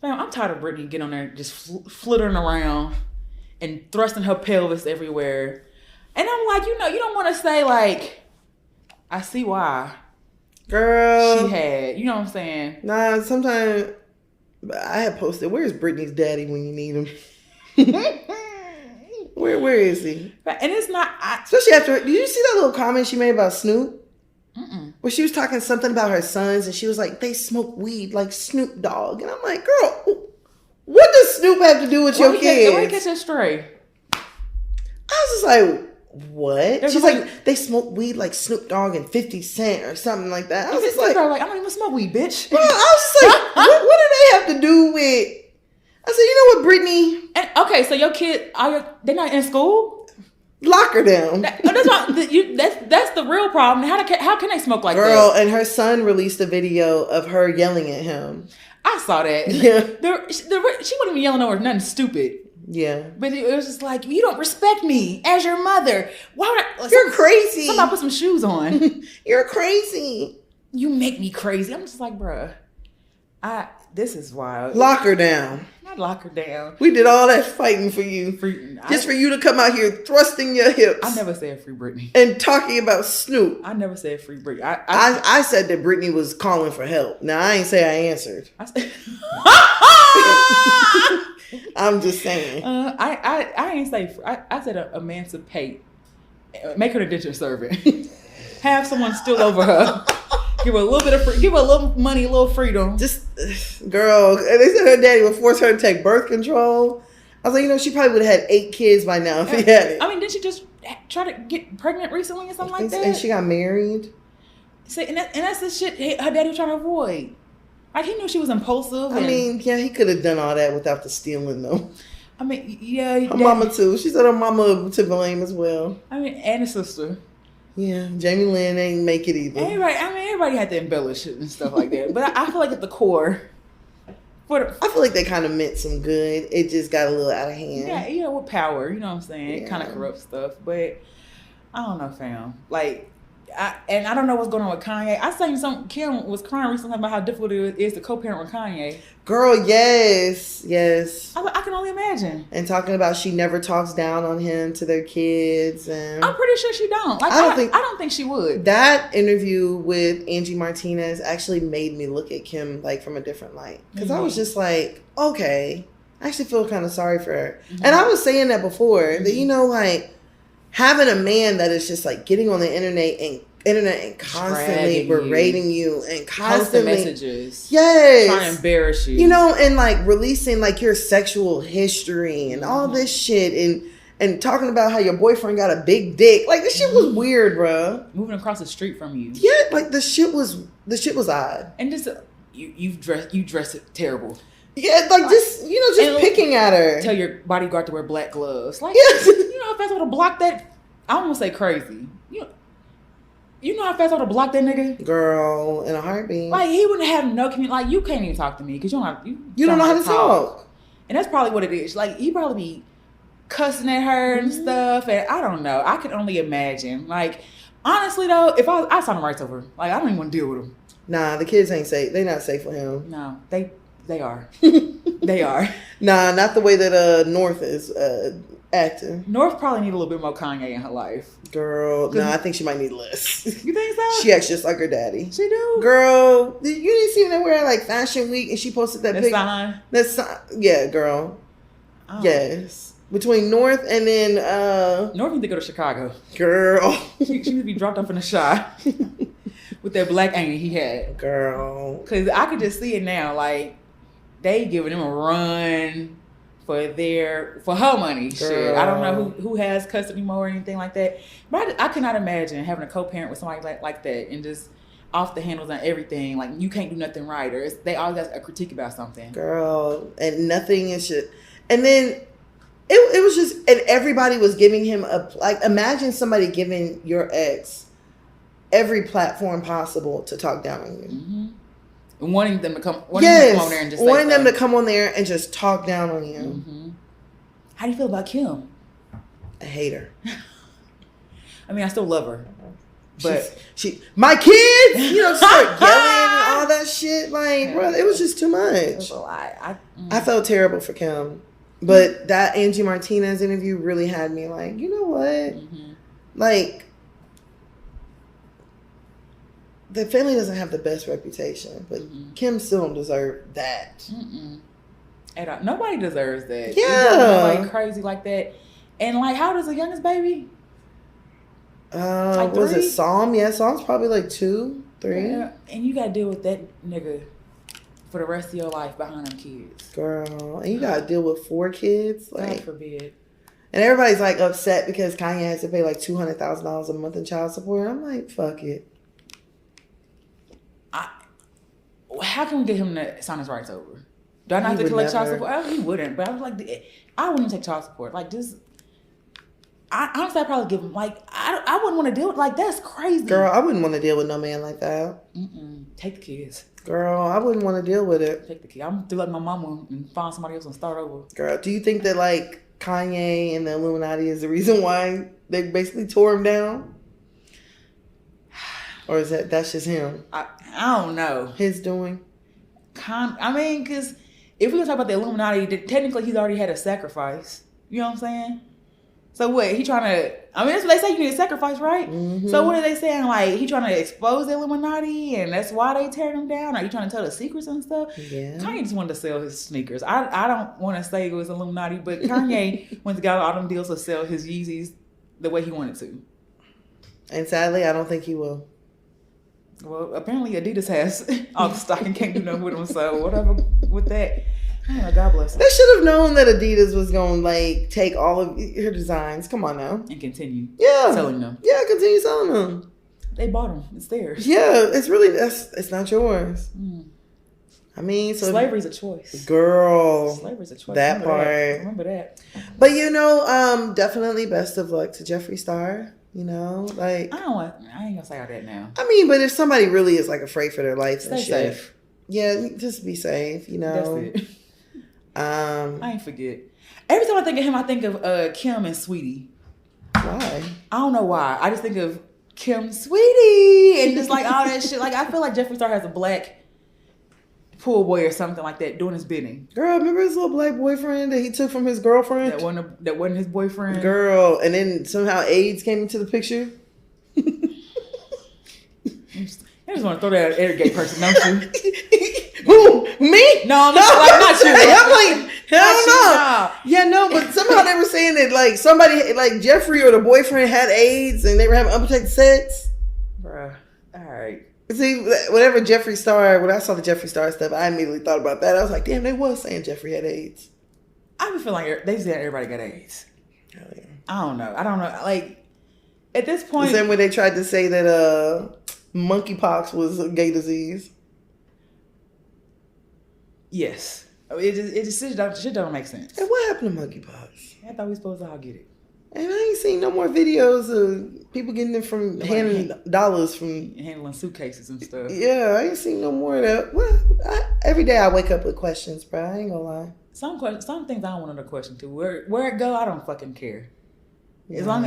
Man, I'm tired of Britney getting on there just flittering around and thrusting her pelvis everywhere. And I'm like, you don't want to say like, I see why. Girl. She had, you know what I'm saying? Nah, sometimes I had posted, where's Britney's daddy when you need him? Where is he? And it's not... Especially after... Did you see that little comment she made about Snoop? Mm-mm. Where she was talking something about her sons and she was like, they smoke weed like Snoop Dogg. And I'm like, girl, what does Snoop have to do with your kids? Why you catch that stray? I was just like... What? She's like, they smoke weed like Snoop Dogg and 50 Cent or something like that. I was just like, I don't even smoke weed, bitch. Bro, I was just like, what do they have to do with? I said, you know what, Britney? And, okay, so your kid, they're not in school? Lock her down. That's the real problem. How can they smoke like that? Girl, and her son released a video of her yelling at him. I saw that. Yeah. She wasn't even yelling over nothing stupid. Yeah. But it was just like, you don't respect me as your mother. Why would You're crazy. Somebody put some shoes on. You're crazy. You make me crazy. I'm just like, bruh. This is wild. Lock her down. Not lock her down. We did all that fighting for you. Just for you to come out here thrusting your hips. I never said free Britney. And talking about Snoop. I never said free Britney. I said that Britney was calling for help. Now, I ain't say I answered. I'm just saying. I ain't say. I said emancipate Make her the indentured servant. Have someone steal over her. Give her a little bit of give her a little money, a little freedom. Just, girl, and they said her daddy would force her to take birth control. I was like, she probably would have had 8 kids by now if he had it. I mean, didn't she just try to get pregnant recently or something like that? And she got married. See, and that's the shit her daddy was trying to avoid. Like, he knew she was impulsive. I mean, yeah, he could have done all that without the stealing, though. I mean, yeah. Her mama, too. She said her mama to blame as well. I mean, and his sister. Yeah, Jamie Lynn ain't make it either. Everybody had to embellish it and stuff like that. But I feel like at the core, I feel like they kind of meant some good. It just got a little out of hand. Yeah, with power, you know what I'm saying? Yeah. It kind of corrupts stuff. But I don't know, fam. Like, I don't know what's going on with Kanye. I seen Kim was crying recently about how difficult it is to co-parent with Kanye. Girl, yes. I can only imagine. And talking about she never talks down on him to their kids, and I'm pretty sure she don't. Like, I don't think she would. That interview with Angie Martinez actually made me look at Kim like from a different light, because I was just like, okay, I actually feel kind of sorry for her. Mm-hmm. And I was saying that before, that like having a man that is just like getting on the internet and constantly berating you and constantly posting messages, yes, trying to embarrass you, and like releasing like your sexual history and all this shit, and talking about how your boyfriend got a big dick. Like, this shit was weird, bro. Moving across the street from you, yeah, like the shit was odd. And just you dress it terrible. Yeah, like just picking at her. Tell your bodyguard to wear black gloves. Like, yes. You know how fast I would have blocked that? I don't want to say crazy. You know how fast I would have blocked that nigga? Girl, in a heartbeat. Like, he wouldn't have no community. Like, you can't even talk to me because you don't know how to talk. And that's probably what it is. Like, he probably be cussing at her and stuff. And I don't know. I can only imagine. Like, honestly though, if I saw him rights over, like, I don't even want to deal with him. Nah, the kids ain't safe. They not safe for him. No, they are. They are. Nah, not the way that North is acting. North probably need a little bit more Kanye in her life. Girl, nah, I think she might need less. You think so? She acts just like her daddy. She do? Girl, you didn't see them wearing like Fashion Week and she posted that picture? Sign? That sign. Yeah, girl. Oh. Yes. Between North and then... North need to go to Chicago. Girl. She need to be dropped off in the shop with that black auntie he had. Girl. Because I could just see it now. Like, they giving him a run for her money. Girl. Shit. I don't know who has custody more or anything like that. But I cannot imagine having a co-parent with somebody like that and just off the handles on everything. Like, you can't do nothing right, or they always got a critique about something. Girl, and nothing is shit. And then it was just, and everybody was giving him imagine somebody giving your ex every platform possible to talk down on you. Mm-hmm. Wanting them to come on there and just wanting them to come on there and just talk down on you. Mm-hmm. How do you feel about Kim? I hate her. I mean, I still love her, but my kids, start yelling and all that shit. Like, bro, it was just too much. It was a lot. I felt terrible for Kim, but that Angie Martinez interview really had me like, you know what, like. The family doesn't have the best reputation, but Kim still don't deserve that. At all. Nobody deserves that. Yeah. Nobody crazy like that. And like, how old is the youngest baby? Was it Psalm? Yeah, Psalm's probably like 2, 3. Yeah. And you got to deal with that nigga for the rest of your life behind them kids. Girl, and you got to deal with 4 kids. Like, God forbid. And everybody's like upset because Kanye has to pay like $200,000 a month in child support. I'm like, fuck it. How can we get him to sign his rights over? Do I not have to collect child support? He wouldn't. But I was like, I wouldn't take child support. Like, just, honestly, I'd probably give him, like, I wouldn't want to deal with, like, that's crazy. Girl, I wouldn't want to deal with no man like that. Take the kids. Girl, I wouldn't want to deal with it. Take the kids. I'm going to do like my mama and find somebody else and start over. Girl, do you think that, like, Kanye and the Illuminati is the reason why they basically tore him down? Or is that's just him? I don't know. His doing? I mean, because if we're going to talk about the Illuminati, technically he's already had a sacrifice. You know what I'm saying? So what? He trying to... I mean, that's what they say, you need a sacrifice, right? Mm-hmm. So what are they saying? Like, he trying to expose the Illuminati and that's why they tear him down? Are you trying to tell the secrets and stuff? Yeah. Kanye just wanted to sell his sneakers. I don't want to say it was Illuminati, but Kanye went to get all them deals to sell his Yeezys the way he wanted to. And sadly, I don't think he will. Well, apparently Adidas has all the stock and can't do nothing with them. So whatever with that. Oh, God bless them. They should have known that Adidas was going to like take all of her designs. Come on now. And continue selling them. Yeah, continue selling them. They bought them. It's theirs. Yeah, it's not yours. I mean, so slavery's a choice. Girl. Slavery's a choice. That part. Remember that. But definitely best of luck to Jeffree Star. Like I ain't gonna say all that now. I mean, but if somebody really is like afraid for their life and Stay shit, safe. Yeah, just be safe. That's it. I ain't forget. Every time I think of him, I think of Kim and Sweetie. Why? I don't know why. I just think of Kim, Sweetie, and just like all that shit. Like I feel like Jeffree Star has a black pool boy or something like that doing his bidding. Girl, remember his little black boyfriend that he took from his girlfriend? That wasn't his boyfriend. Girl, and then somehow AIDS came into the picture. You just want to throw that at every gay person, don't you? Who? Me? No, I'm not you. I'm like, hell no. Yeah, no, but somehow they were saying that like somebody, like Jeffree or the boyfriend had AIDS and they were having unprotected sex. Bruh. All right. See, whatever Jeffree Star, when I saw the Jeffree Star stuff, I immediately thought about that. I was like, damn, they was saying Jeffree had AIDS. I would feel like they said everybody got AIDS. Oh, yeah. I don't know. Like, at this point. The same way they tried to say that monkeypox was a gay disease. Yes. It just shit don't make sense. And what happened to monkeypox? I thought we supposed to all get it. And I ain't seen no more videos of people getting it from handing dollars from handling suitcases and stuff. Yeah, I ain't seen no more of that. Well, every day I wake up with questions, bro. I ain't gonna lie. Some things I don't want another question to. Where it go, I don't fucking care. Yeah. As long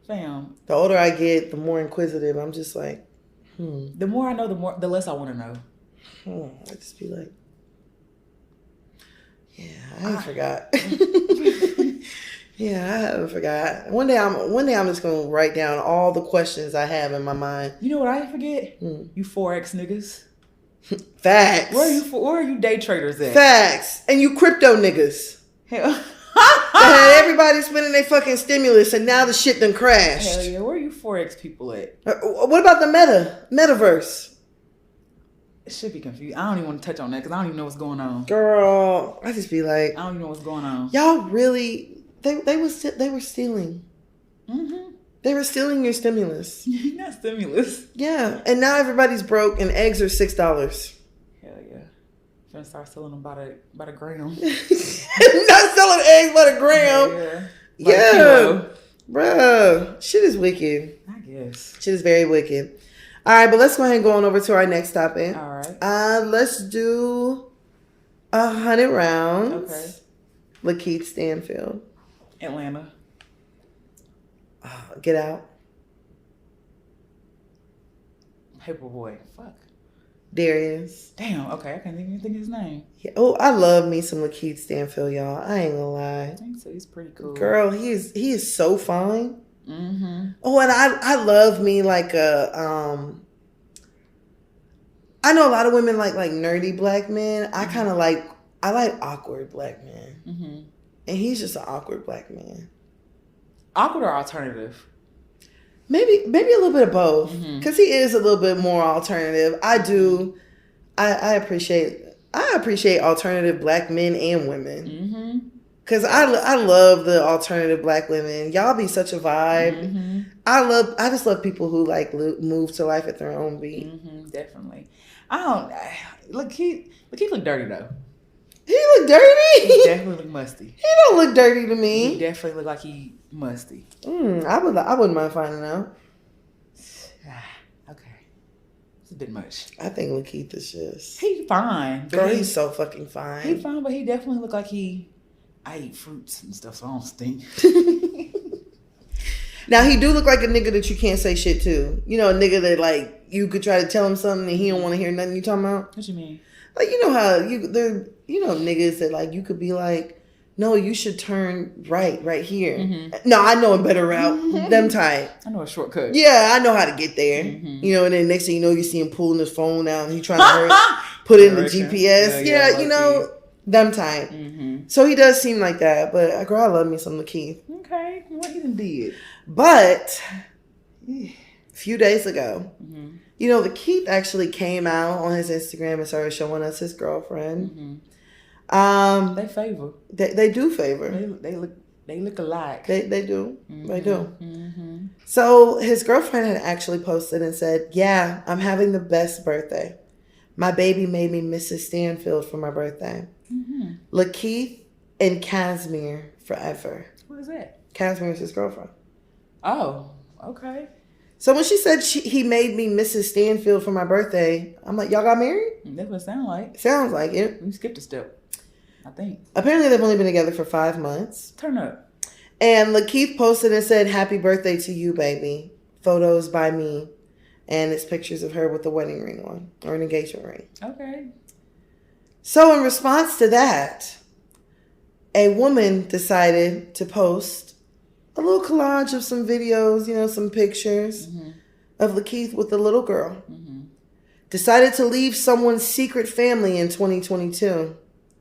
fam. The older I get, the more inquisitive. I'm just like, The more I know, the less I want to know. I just be like, yeah, I forgot. Yeah, I haven't forgot. One day I'm just gonna write down all the questions I have in my mind. You know what I forget? You Forex niggas. Facts. Where are you day traders at? Facts. And you crypto niggas. Hell. That had everybody spending their fucking stimulus and now the shit done crashed. Hell yeah, where are you Forex people at? What about the metaverse? It should be confused. I don't even want to touch on that because I don't even know what's going on. Girl, I just be like, I don't even know what's going on. Y'all really. They were stealing. Mm-hmm. They were stealing your stimulus. Not stimulus. Yeah, and now everybody's broke, and eggs are $6. Hell yeah! Gonna start selling them by the gram. Not selling eggs by the gram. Yeah, bruh, shit is wicked. I guess shit is very wicked. All right, but let's go ahead and go on over to our next topic. All right. Let's do 100 rounds. Okay. Lakeith Stanfield. Atlanta. Get Out. Paperboy. Fuck. Darius. Damn. Okay, I can't even think of his name. Yeah. Oh, I love me some Lakeith Stanfield, y'all. I ain't gonna lie. I think so. He's pretty cool. Girl, he is so fine. Mm-hmm. Oh, and I love me like I know a lot of women like nerdy black men. I like awkward black men. Mm-hmm. And he's just an awkward black man. Awkward or alternative? Maybe a little bit of both. Because he is a little bit more alternative. I do. I appreciate alternative black men and women. Mm-hmm. Because I love the alternative black women. Y'all be such a vibe. Mm-hmm. I just love people who like move to life at their own beat. Mm-hmm, definitely. He look dirty though. He look dirty? He definitely look musty. He don't look dirty to me. He definitely look like he musty. I wouldn't mind finding out. Okay. It's a bit much. I think Lakeith is just... He's fine. Girl, he's so fucking fine. He's fine, but he definitely look like I eat fruits and stuff, so I don't stink. Now, he do look like a nigga that you can't say shit to. You know, a nigga that, like, you could try to tell him something and he don't want to hear nothing you talking about. What you mean? Like, you know how, niggas that, like, you could be like, no, you should turn right here. Mm-hmm. No, I know a better route. Mm-hmm. Them type. I know a shortcut. Yeah, I know how to get there. Mm-hmm. You know, and then next thing you know, you see him pulling his phone out and he trying to hurry, put in the GPS. Yeah, you know, them type. Mm-hmm. So he does seem like that. But, girl, I love me some Lakeith. Okay. What he done did? But A few days ago. Mm-hmm. You know, Lakeith actually came out on his Instagram and started showing us his girlfriend. Mm-hmm. They favor. They do favor. They look alike. They do. Mm-hmm. They do. Mm-hmm. So his girlfriend had actually posted and said, "Yeah, I'm having the best birthday. My baby made me Mrs. Stanfield for my birthday. Mm-hmm. Lakeith and Casimir forever." What is that? Casimir is his girlfriend. Oh, okay. So when she said he made me Mrs. Stanfield for my birthday, I'm like, y'all got married? That's what it sounds like. Sounds like it. We skipped a step, I think. Apparently they've only been together for 5 months. Turn up. And Lakeith posted and said, "Happy birthday to you, baby. Photos by me." And it's pictures of her with the wedding ring on, or an engagement ring. Okay. So in response to that, a woman decided to post a little collage of some videos, some pictures of Lakeith with the little girl. Mm-hmm. Decided to leave someone's secret family in 2022.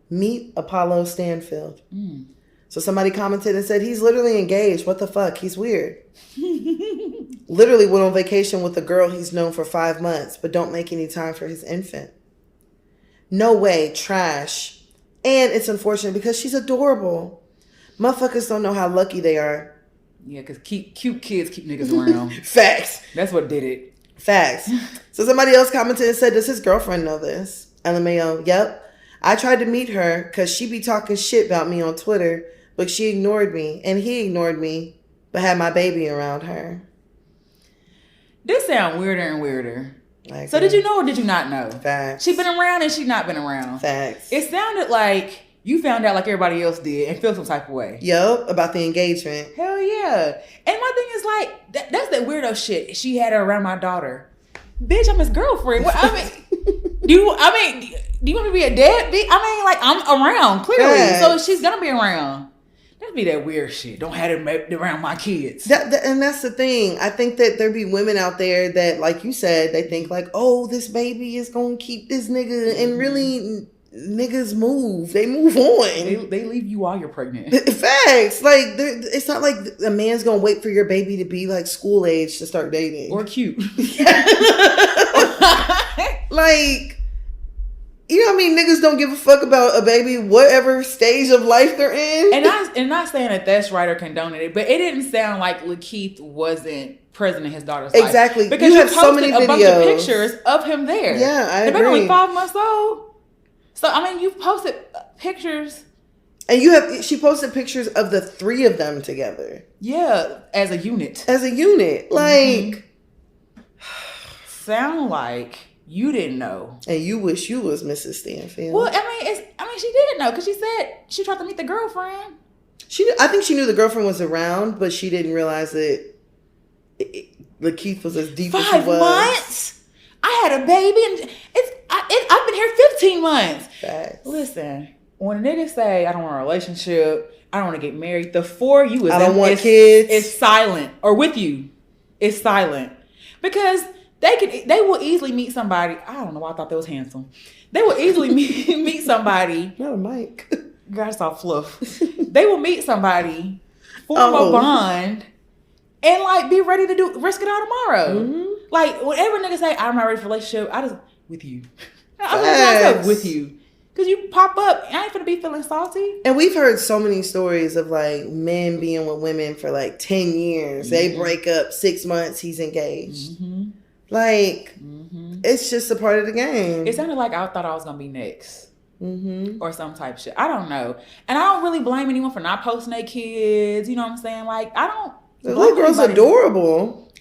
Meet Apollo Stanfield. Mm. So somebody commented and said, "He's literally engaged. What the fuck? He's weird." Literally went on vacation with a girl he's known for 5 months, but don't make any time for his infant. No way. Trash. And it's unfortunate because she's adorable. Motherfuckers don't know how lucky they are. Yeah, because cute kids keep niggas around. Facts. That's what did it. Facts. So somebody else commented and said, "Does his girlfriend know this?" LMAO. "Yep. I tried to meet her because she be talking shit about me on Twitter, but she ignored me, and he ignored me, but had my baby around her." This sounds weirder and weirder. So did you know or did you not know? Facts. She been around and she not been around. Facts. It sounded like you found out like everybody else did and feel some type of way. Yup, about the engagement. Hell yeah. And my thing is like, that's that weirdo shit. She had her around my daughter. Bitch, I'm his girlfriend. Do you want me to be a deadbeat? I'm around, clearly. Facts. So she's going to be around. That'd be that weird shit. Don't have it around my kids. And that's the thing. I think that there be women out there that, like you said, they think like, oh, this baby is going to keep this nigga. Mm-hmm. And really, niggas move. They move on. They leave you while you're pregnant. Facts. Like, it's not like a man's going to wait for your baby to be like school age to start dating. Or cute. Like... You know what I mean? Niggas don't give a fuck about a baby, whatever stage of life they're in. And not saying that that's right or condoning it, but it didn't sound like Lakeith wasn't present in his daughter's life. Exactly. Because you have so many videos. A bunch of pictures of him there. Yeah, I agree. They're only 5 months old. So, I mean, you've posted pictures. And she posted pictures of the 3 of them together. Yeah, as a unit. Like. Sound like... You didn't know. And you wish you was Mrs. Stanfield. Well, she didn't know because she said she tried to meet the girlfriend. I think she knew the girlfriend was around, but she didn't realize that Lakeith was as deep as he was. 5 months? I had a baby and I've been here 15 months. Facts. Listen, when niggas say, "I don't want a relationship, I don't want to get married," the for you is I don't want kids. It's silent. Or with you, it's silent. Because... They will easily meet somebody. I don't know why I thought that was handsome. They will easily meet somebody. Not a mic. God, it's all fluff. They will meet somebody, form a bond, and like be ready to risk it all tomorrow. Mm-hmm. Like whenever niggas say, "I'm not ready for a relationship," I just with you. I'm myself with you. Cause you pop up, I ain't finna be feeling salty. And we've heard so many stories of like men being with women for like 10 years. Mm-hmm. They break up 6 months, he's engaged. Mm-hmm. Like, it's just a part of the game. It sounded like I thought I was going to be next. Mm-hmm. Or some type of shit. I don't know. And I don't really blame anyone for not posting their kids. You know what I'm saying? Like, I don't... The little girl's adorable.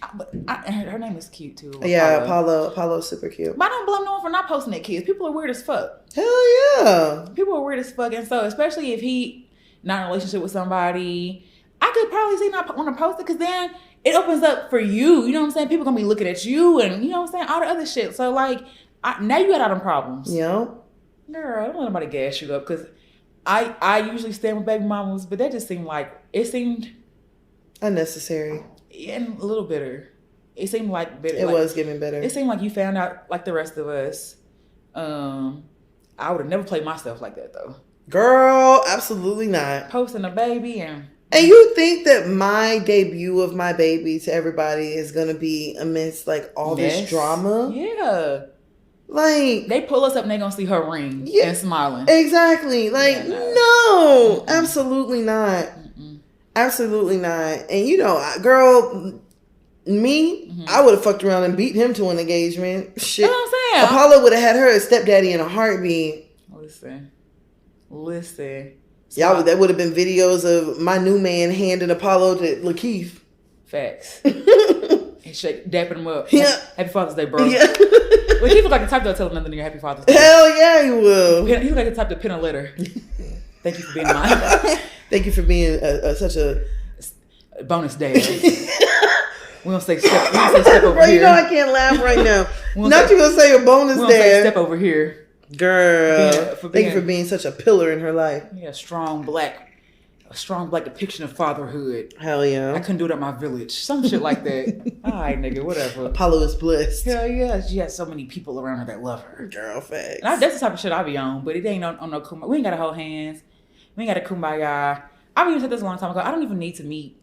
Her name is cute, too. Yeah, Apollo's super cute. But I don't blame no one for not posting their kids. People are weird as fuck. Hell yeah. People are weird as fuck. And so, especially if he not in a relationship with somebody, I could probably see not want to post it because then... It opens up for you. You know what I'm saying? People gonna be looking at you and you know what I'm saying? All the other shit. So like, now you got all them problems. Yep. Girl, don't let nobody gas you up because I usually stand with baby mamas, but that just seemed unnecessary. And a little bitter. It seemed like bitter. It was giving bitter. It seemed like you found out like the rest of us. I would have never played myself like that though. Girl, absolutely not. Posting a baby and And you think that my debut of my baby to everybody is going to be amidst like all this drama? Yeah. Like, they pull us up and they going to see her ring and smiling. Exactly. Like, no, absolutely not. Absolutely not. And you know, girl, me, I would have fucked around and beat him to an engagement. Shit. That's what I'm saying. Apollo would have had her as stepdaddy in a heartbeat. Listen. Y'all, that would have been videos of my new man handing Apollo to Lakeith. Facts. And dapping him up. Yeah. Happy Father's Day, bro. Yeah. Lakeith look like the type to tell another nigga Happy Father's Day. Hell yeah, he will. He look like the type to pen a letter. Thank you for being mine. Thank you for being such a bonus dad. We don't say step. We don't say step over bro, here. You know I can't laugh right now. Not you gonna say a bonus dad. We don't say step over here. Girl, thank you for being such a pillar in her life. Yeah, a strong black depiction of fatherhood. Hell yeah. I couldn't do it at my village. Some shit like that. All right, nigga, whatever. Apollo is blessed. Hell yeah, she has so many people around her that love her. Girl, facts. That's the type of shit I be on, but it ain't on no kumbaya. We ain't got to hold hands. We ain't got to kumbaya. I've even said this a long time ago. I don't even need to meet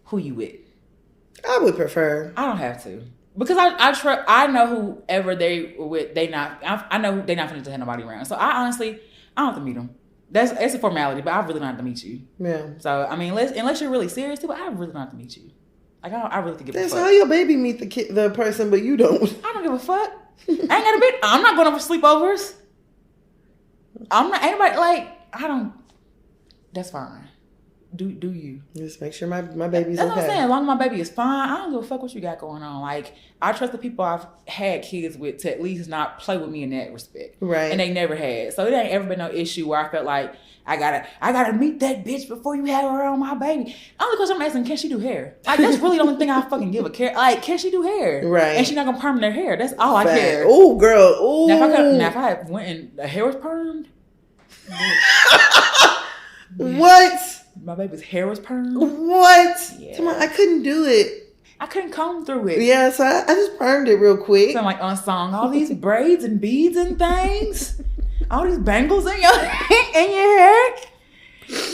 who you with. I would prefer. I don't have to. Because I know whoever they were with, I know they not finna to have nobody around. So I honestly don't have to meet them. It's a formality, but I really don't have to meet you. Yeah. So I mean, unless you're really serious too, I really don't have to meet you. Like I really could give a fuck. That's how your baby meet the person, but you don't. I don't give a fuck. I ain't got a bit. I'm not going over sleepovers. Anybody like I don't. That's fine. Do you? Just make sure my baby's That's okay. what I'm saying. As long as my baby is fine, I don't give a fuck what you got going on. Like, I trust the people I've had kids with to at least not play with me in that respect. Right. And they never had. So it ain't ever been no issue where I felt like I gotta meet that bitch before you have her on my baby. Only because I'm asking, can she do hair? Like, that's really the only thing I fucking give a care. Like, can she do hair? Right. And she's not gonna perm their hair. That's all I care. Oh, girl. Oh. Now if I had went and the hair was permed. What? My baby's hair was permed. What? Yeah. Come on, I couldn't do it. I couldn't comb through it. Yeah, so I just permed it real quick. So I'm like unsung. All these braids and beads and things. All these bangles in your hair.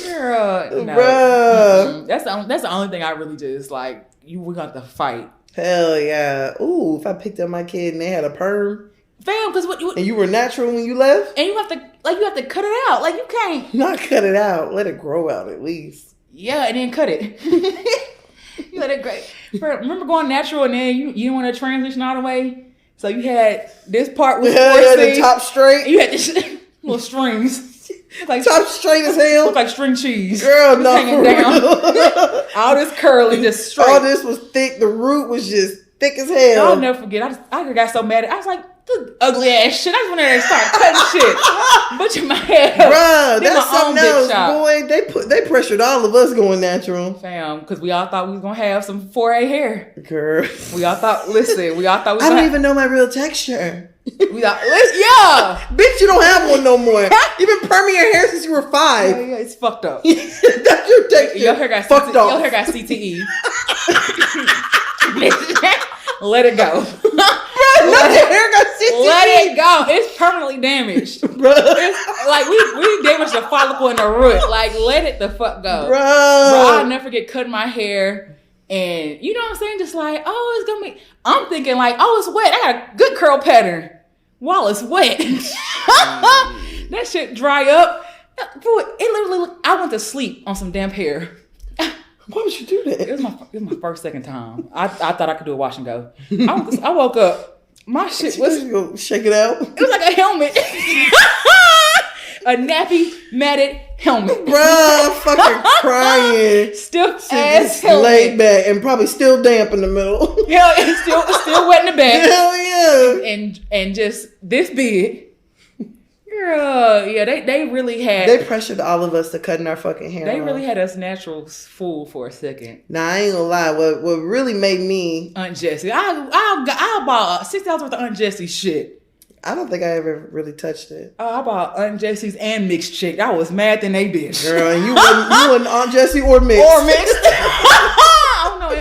Girl, no. Bruh. That's the only thing I really just like. We got to fight. Hell yeah. Ooh, if I picked up my kid and they had a perm. Fam, because and you were natural when you left? And you have to cut it out. Like, you can't. Not cut it out. Let it grow out at least. Yeah, and then cut it. You let it grow. Remember going natural and then you didn't want to transition all the way? So you had this part with the top straight. You had this little strings. Like, top straight as hell. Look like string cheese. Girl, no. Hanging down. All this curly, just straight. All this was thick. The root was just thick as hell. I'll never forget. I got so mad. I was like, this ugly ass shit. I just went there and started cutting shit. Butcher my hair. Bruh, that's something else. Boy, they pressured all of us going natural. Fam, because we all thought we was going to have some 4A hair. Girl. We all thought we I don't even know my real texture. We thought, yeah. Bitch, you don't have one no more. You've been perming your hair since you were 5. Yeah, it's fucked up. That's your texture. Your hair got fucked up. Your hair got CTE. Let it go. Let it go. It's permanently damaged. Bro. It's like we damaged the follicle in the root. Like, let it the fuck go. Bro, I'll never forget cutting my hair. And you know what I'm saying? Just like, oh, it's gonna be. I'm thinking like, oh, it's wet. I got a good curl pattern. While it's wet. That shit dry up. It literally, I went to sleep on some damp hair. Why would you do that? It was my second time. I thought I could do a wash and go. I woke up. My shit was. Go shake it out. It was like a helmet. A nappy matted helmet. Bruh, fucking crying. Stiff ass helmet. Laid back and probably still damp in the middle. Yeah, it's still wet in the back. Hell yeah. And just this big. Girl, yeah, they really had. They pressured all of us to cutting our fucking hair. They really had us naturals fooled for a second. Nah, I ain't gonna lie. What really made me Aunt Jessie? I bought $6 worth of Aunt Jessie shit. I don't think I ever really touched it. Oh, I bought Aunt Jessie's and mixed chick. I was mad than they bitch. Girl, and you wasn't Aunt Jessie or mixed.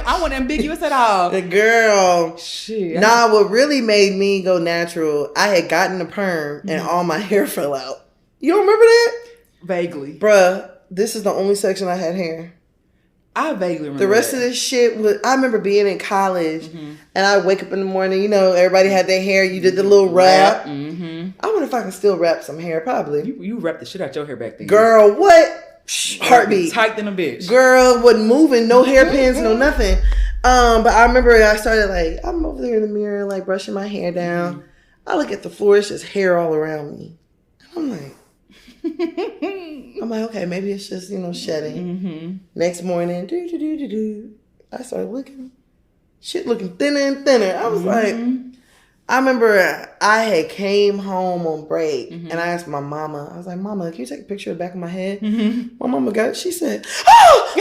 I wasn't ambiguous at all. Girl. Shit. Nah, what really made me go natural, I had gotten a perm and all my hair fell out. You don't remember that? Vaguely. Bruh, this is the only section I had hair. I vaguely remember the rest of this shit was. I remember being in college, and I wake up in the morning. You know, everybody had their hair. You did the little wrap. I wonder if I can still wrap some hair. Probably. You wrapped the shit out your hair back then. Girl, what? Heartbeat. Tight than a bitch. Girl, wasn't moving. No hairpins, no nothing. But I remember I started like, I'm over there in the mirror, like brushing my hair down. I look at the floor, it's just hair all around me. I'm like, okay, maybe it's just, shedding. Next morning, I started looking, shit looking thinner and thinner. I was like, I remember I had came home on break and I asked my mama, I was like, Mama, can you take a picture of the back of my head? My mama got it. She said, oh!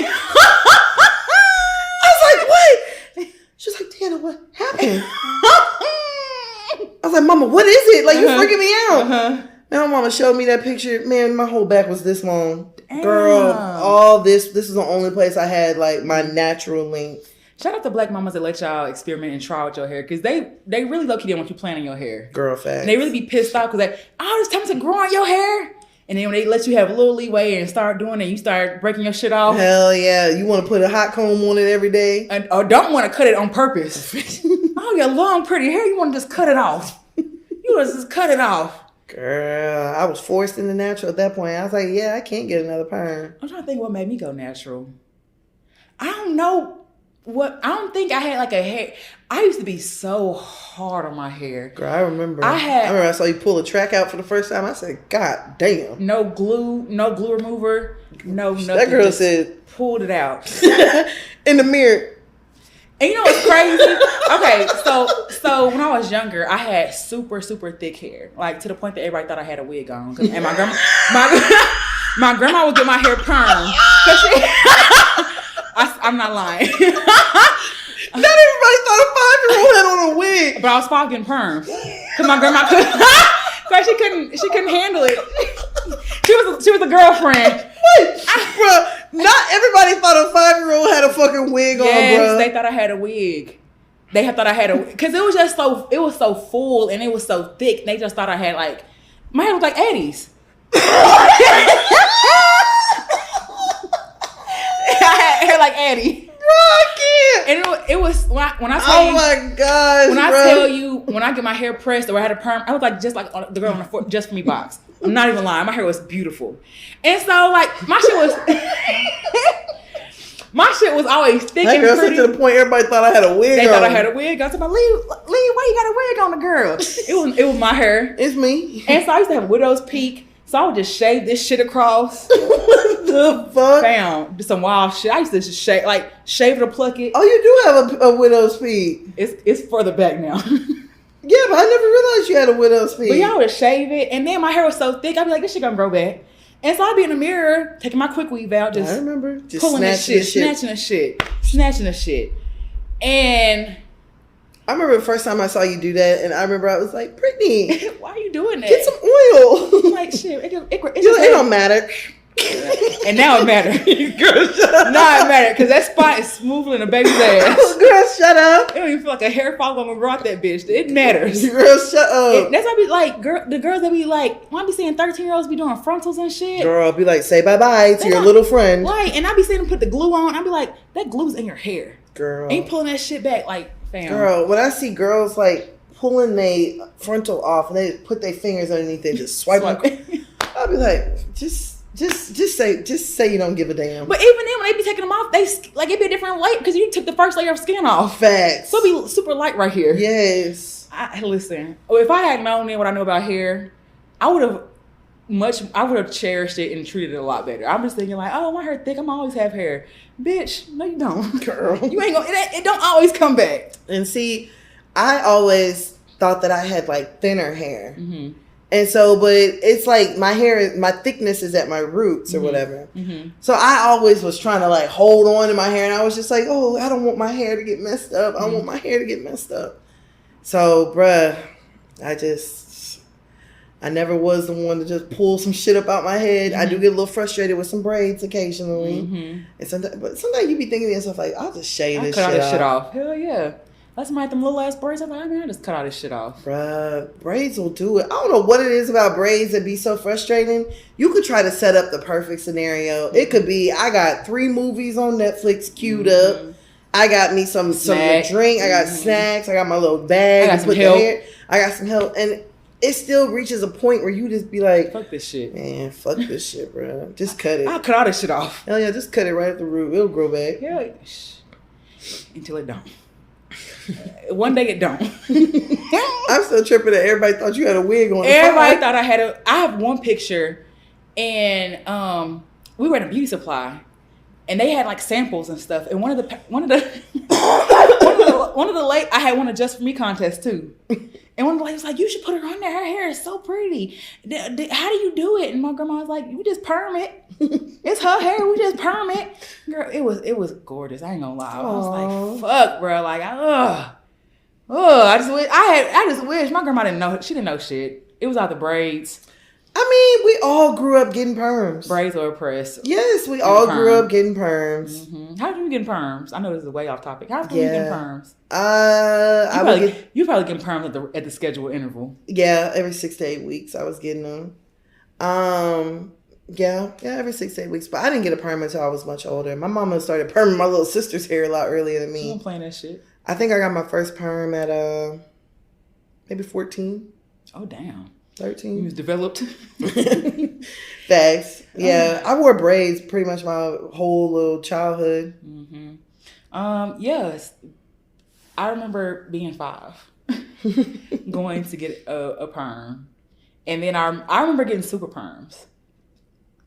I was like, what? She was like, Deanna, what happened? I was like, Mama, what is it? Like, you freaking me out. Man, my mama showed me that picture. Man, my whole back was this long. Damn. Girl, all this is the only place I had, like, my natural length. Shout out to black mamas that let y'all experiment and try with your hair, because they really low-key didn't want you planning your hair. Girl, facts. And they really be pissed off because it's time to grow on your hair. And then when they let you have a little leeway and start doing it, you start breaking your shit off. Hell yeah. You want to put a hot comb on it every day? Or don't want to cut it on purpose. Oh, your long, pretty hair, you want to just cut it off. You want to just cut it off. Girl, I was forced into natural at that point. I was like, yeah, I can't get another perm. I'm trying to think what made me go natural. I don't know. I don't think I had like a hair. I used to be so hard on my hair. Girl, I remember. I saw you pull a track out for the first time. I said, God damn. No glue remover, no nothing. That girl said, pulled it out. In the mirror. And you know what's crazy? Okay, so when I was younger, I had super, super thick hair. Like to the point that everybody thought I had a wig on. And my grandma would get my hair perm. I'm not lying. Not everybody thought a 5-year-old had on a wig. But I was fucking perms. Because my grandma she couldn't handle it. She was a girlfriend. Wait, bro, not everybody thought a 5-year-old had a fucking wig on, bro. Yes, they thought I had a wig. They thought I had a wig. Because it was so full and it was so thick. They just thought I had like, my hair looked like Eddie's. I had hair like Eddie. Bro, I can't. And it was when I tell you. Oh my gosh, when I tell you, when I get my hair pressed or I had a perm, I look like just like the girl on the Just For Me box. I'm not even lying. My hair was beautiful. And so like my shit was always thick and pretty. To the point everybody thought I had a wig on. They thought I had a wig. I was like, Lee, why you got a wig on the girl? It was my hair. It's me. And so I used to have widow's peak. So I would just shave this shit across. What the fuck? Found some wild shit. I used to just shave it or pluck it. Oh, you do have a widow's peak. It's further back now. Yeah, but I never realized you had a widow's peak. But y'all would shave it, and then my hair was so thick, I'd be like, this shit gonna grow back. And so I'd be in the mirror, taking my quick weave out, just I remember. Just pulling the shit, snatching the shit. And I remember the first time I saw you do that, and I remember I was like, Brittany, why are you doing that? Get some oil. I'm like, shit, it don't matter. And now it matters. Girl, shut up. Now it matters, because that spot is smoother than a baby's ass. Girl, shut up. It don't even feel like a hair follicle gonna grow out that bitch. It matters. Girl, shut up. That's why I be like, the girls that be like, when I be seeing 13-year-olds be doing frontals and shit. Girl, be like, say bye-bye to your little friend. Right, and I be seeing them put the glue on. I be like, that glue's in your hair. Girl. Ain't pulling that shit back, like, fam. Girl, when I see girls, like, pulling their frontal off and they put their fingers underneath it, just swipe. I'll be like, just say you don't give a damn. But even then, when they be taking them off, it'd be a different light because you took the first layer of skin off. Facts. So it'd be super light right here. Yes. Listen, if I had known then what I know about hair, I would have cherished it and treated it a lot better. I'm just thinking like, oh, my hair thick, I'm always have hair. Bitch, no you don't. Girl. You ain't gonna, it don't always come back. And see, I always thought that I had like thinner hair. Mm-hmm. And so, but it's like my thickness is at my roots or whatever. Mm-hmm. So I always was trying to like hold on to my hair. And I was just like, oh, I don't want my hair to get messed up. I don't want my hair to get messed up. So, bruh, I never was the one to just pull some shit up out my head. Mm-hmm. I do get a little frustrated with some braids occasionally. Mm-hmm. And sometimes you be thinking to yourself like, I'll just shave this shit off. Hell yeah. Like somebody had them little ass braids. I'm like, I mean, I just cut all this shit off. Bruh, braids will do it. I don't know what it is about braids that be so frustrating. You could try to set up the perfect scenario. It could be, I got 3 movies on Netflix queued up. I got me some to drink. I got snacks. I got my little bag. I got some help. I got some help. And it still reaches a point where you just be like, fuck this shit. Man, fuck this shit, bro. Just cut it. I'll cut all this shit off. Hell yeah, just cut it right at the root. It'll grow back. Yeah. Until it don't. One day it don't. I'm still tripping that everybody thought you had a wig on. Everybody thought I had I have one picture, and we were at a beauty supply, and they had like samples and stuff. And one of the late, I had one of Just For Me contest too. And one of the ladies was like, you should put her on there. Her hair is so pretty. How do you do it? And my grandma was like, we just perm it. It's her hair. We just perm it. Girl, it was gorgeous. I ain't gonna lie. I was like, fuck, bro. Like, I just wish my grandma didn't know. She didn't know shit. It was out the braids. I mean, we all grew up getting perms. Braids or press. Yes, we all grew up getting perms. Mm-hmm. How did you get perms? I know this is way off topic. How did you get perms? You probably getting perms at the scheduled interval. Yeah, every 6 to 8 weeks I was getting them. Yeah, every 6 to 8 weeks. But I didn't get a perm until I was much older. My mama started perming my little sister's hair a lot earlier than me. You don't playing that shit. I think I got my first perm at maybe 14. Oh damn. 13. You was developed. Facts. Yeah, I wore braids pretty much my whole little childhood. Mm-hmm. Yes, I remember being 5, going to get a perm, and then I remember getting super perms.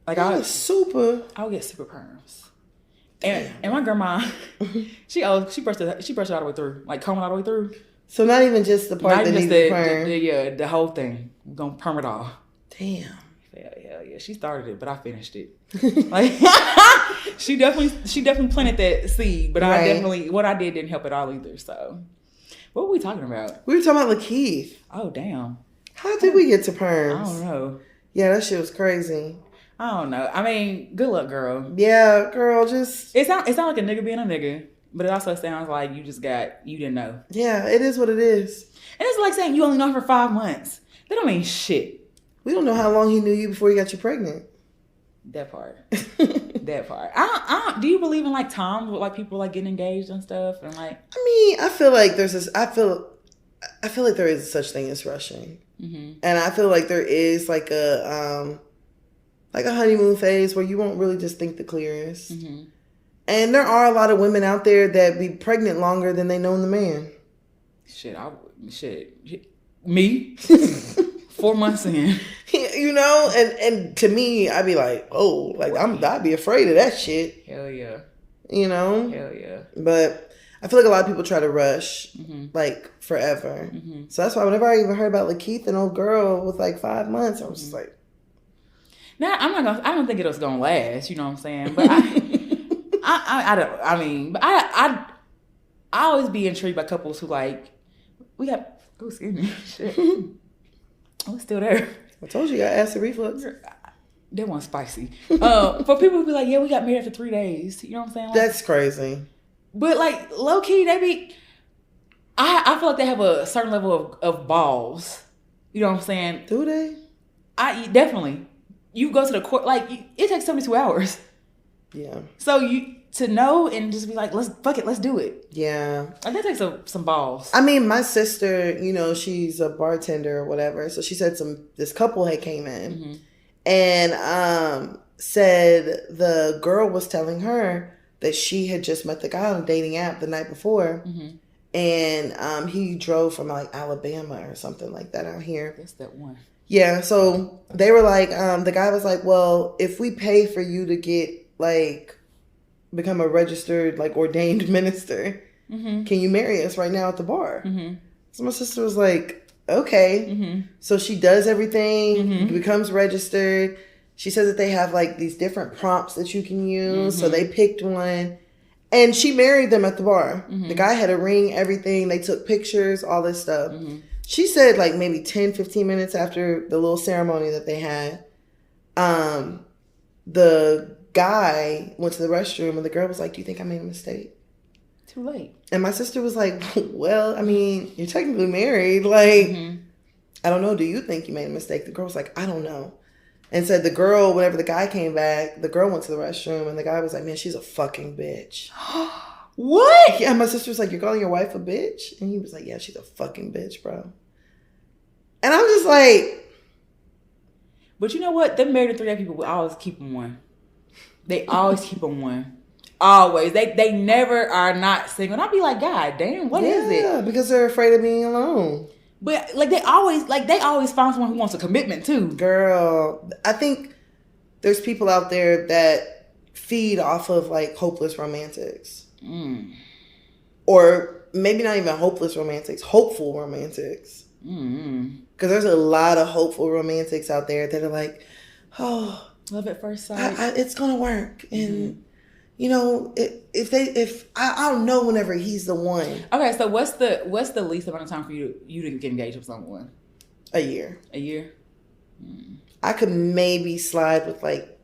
Like I would get super perms, and my grandma, she brushed it all the way through, like combing all the way through. So not even just the part that needed perm. The whole thing. We're gonna perm it all. Damn. Hell yeah. She started it, but I finished it. Like she definitely planted that seed, but what I did didn't help at all either. So what were we talking about? We were talking about Lakeith. Oh damn. How did we get to perms? I don't know. Yeah, that shit was crazy. I don't know. I mean, good luck, girl. Yeah, girl, just it's not like a nigga being a nigga. But it also sounds like you didn't know. Yeah, it is what it is. And it's like saying you only know her for 5 months. That don't mean shit. We don't know how long he knew you before he got you pregnant. That part. That part. Do you believe in like times with like people like getting engaged and stuff and like? I mean, I feel like I feel like there is such thing as rushing, and I feel like there is like a honeymoon phase where you won't really just think the clearest. And there are a lot of women out there that be pregnant longer than they know the man. Me? 4 months in. You know, and to me, I'd be like, oh, like I'd be afraid of that shit. Hell yeah. You know? Hell yeah. But I feel like a lot of people try to rush, like forever. So that's why whenever I even heard about Lakeith, an old girl with like 5 months, I was just like, now I don't think it was gonna last. You know what I'm saying? But I always be intrigued by couples who like, excuse me, shit. I was still there. I told you got acid reflux. That one's spicy. For people who be like, yeah, we got married after 3 days. You know what I'm saying? Like, that's crazy. But like low key, I feel like they have a certain level of balls. You know what I'm saying? Do they? Definitely. You go to the court, like it takes 72 hours. Yeah. So to know and just be like, let's do it. Yeah. Like that takes some balls. I mean, my sister, you know, she's a bartender or whatever. So she said this couple had came in and said the girl was telling her that she had just met the guy on a dating app the night before. And he drove from like Alabama or something like that out here. That's that one. Yeah. So they were like, the guy was like, well, if we pay for you to get like become a registered like ordained minister, can you marry us right now at the bar? So my sister was like, okay. So she does everything, becomes registered. She says that they have like these different prompts that you can use. So they picked one and she married them at the bar. The guy had a ring, everything. They took pictures, all this stuff. She said like maybe 10, 15 minutes after the little ceremony that they had, the guy went to the restroom and the girl was like, do you think I made a mistake? Too late. And my sister was like, well, I mean, you're technically married. Like, I don't know. Do you think you made a mistake? The girl was like, I don't know. And said the girl, whenever the guy came back, the girl went to the restroom and the guy was like, man, she's a fucking bitch. What? Yeah, my sister was like, you're calling your wife a bitch? And he was like, yeah, she's a fucking bitch, bro. And I'm just like. But you know what? Them married to 3 people will always keep them one. They always keep them one. Always. They never are not single. And I'll be like, God damn, what is it? Yeah, because they're afraid of being alone. But like they always find someone who wants a commitment too. Girl, I think there's people out there that feed off of like hopeless romantics. Or maybe not even hopeless romantics, hopeful romantics. Because there's a lot of hopeful romantics out there that are like, oh, love at first sight. It's gonna work. And you know, if I don't know whenever he's the one. Okay, so what's the least amount of time for you to get engaged with someone? A year. A year? I could maybe slide with like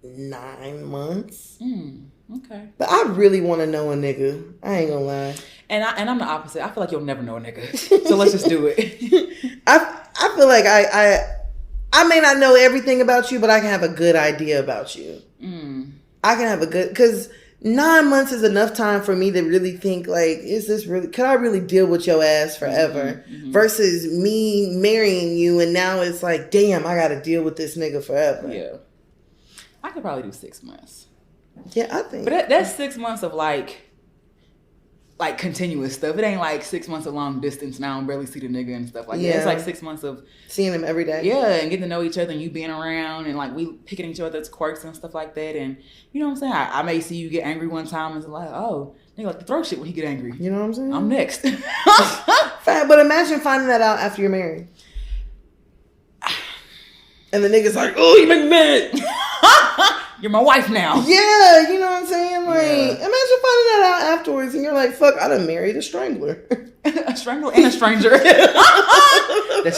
9 months. Okay. But I really want to know a nigga. I ain't gonna lie. And I'm the opposite. I feel like you'll never know a nigga. So let's just do it. I feel like I may not know everything about you, but I can have a good idea about you. I can have a good, because 9 months is enough time for me to really think like, could I really deal with your ass forever? Versus me marrying you and now it's like, damn, I got to deal with this nigga forever. Yeah. I could probably do 6 months. Yeah, I think. But that's 6 months of like continuous stuff. It ain't like 6 months of long distance and I don't barely see the nigga and stuff like that. It's like 6 months of seeing him every day. Yeah, and getting to know each other and you being around and like we picking each other's quirks and stuff like that. And you know what I'm saying? I may see you get angry one time and it's like, oh, nigga like to throw shit when he get angry. You know what I'm saying? I'm next. But imagine finding that out after you're married. And the nigga's like, oh, you make me mad. You're my wife now. Yeah, you know what I'm saying? Like, imagine finding that out afterwards and you're like, fuck, I done married a strangler. A strangler and a stranger. The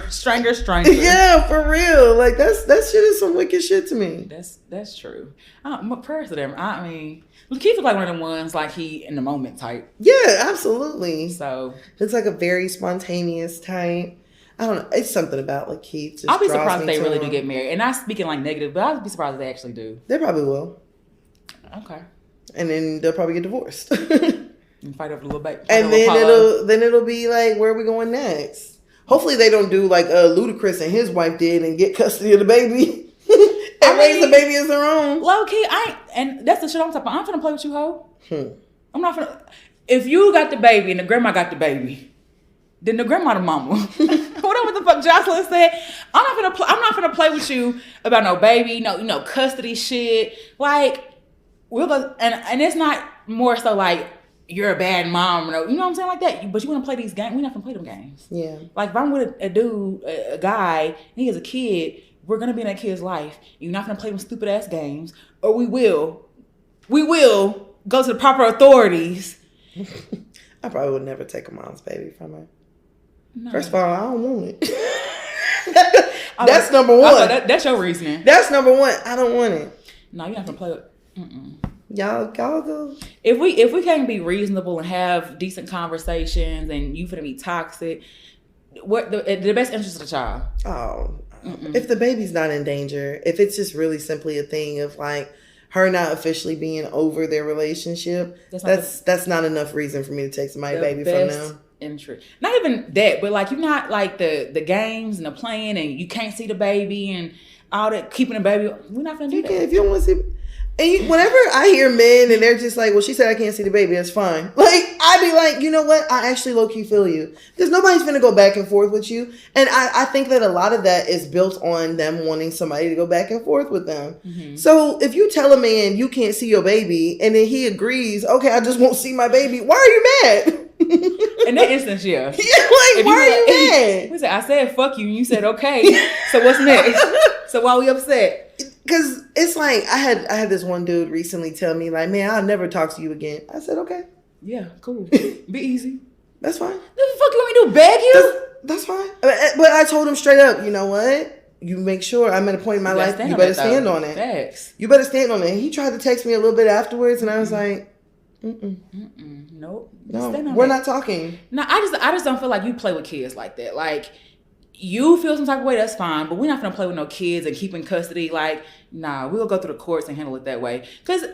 stranger. Yeah, for real. Like, that shit is some wicked shit to me. That's true. My prayers to them. I mean, Lakeith is like one of them ones, like he in the moment type. Yeah, absolutely. So. It's like a very spontaneous type. I don't know. It's something about Lakeith. I'll be surprised if they really do get married. And not speaking like negative, but I'll be surprised if they actually do. They probably will. Okay. And then they'll probably get divorced. And fight over the little baby. And then it'll be like, where are we going next? Hopefully they don't do like Ludacris and his wife did and get custody of the baby. And raise the baby as their own. Low key, and that's the shit I'm talking about. I'm finna play with you, ho. I'm not finna. If you got the baby and the grandma got the baby, then the grandma the mama. What the fuck Jocelyn said? I'm not finna play with you about no baby, no custody shit. Like we'll go, and it's not more so like you're a bad mom, you know what I'm saying, like that. But you want to play these games? We're not gonna play them games. Yeah. Like if I'm with a dude, a guy, and he has a kid, we're gonna be in that kid's life. You're not gonna play them stupid ass games, or we will go to the proper authorities. I probably would never take a mom's baby from her. No. First of all, I don't want it. That's number one. That's your reasoning. That's number one. I don't want it. No, you're not gonna play with. Y'all go. If we can't be reasonable and have decent conversations, and you finna be toxic, what the best interest of the child? Oh, if the baby's not in danger, if it's just really simply a thing of like her not officially being over their relationship, that's not enough reason for me to take somebody's baby from them. Interest. Not even that, but like you're not like the games and the playing and you can't see the baby and all that, keeping the baby. We're not gonna do that. If you don't want to see. And whenever I hear men and they're just like, well, she said I can't see the baby, that's fine. Like, I'd be like, you know what? I actually low-key feel you. Because nobody's going to go back and forth with you. And I think that a lot of that is built on them wanting somebody to go back and forth with them. Mm-hmm. So if you tell a man you can't see your baby and then he agrees, okay, I just won't see my baby, why are you mad? In that instance, yeah. Yeah, like, why are you mad? I said, fuck you, and you said, okay. So what's next? So why are we upset? Because it's like, I had this one dude recently tell me, like, man, I'll never talk to you again. I said, okay. Yeah, cool. Be easy. That's fine. What the fuck you want me to do, beg you? That's fine. But I told him straight up, you know what? You make sure I'm at a point in my life, you better stand on it. Facts. You better stand on it. He tried to text me a little bit afterwards, and I was like, Nope. No, we're not talking. No, I just don't feel like you play with kids like that. Like, you feel some type of way, that's fine, but we're not gonna play with no kids and keep in custody. Like, nah, we'll go through the courts and handle it that way. Because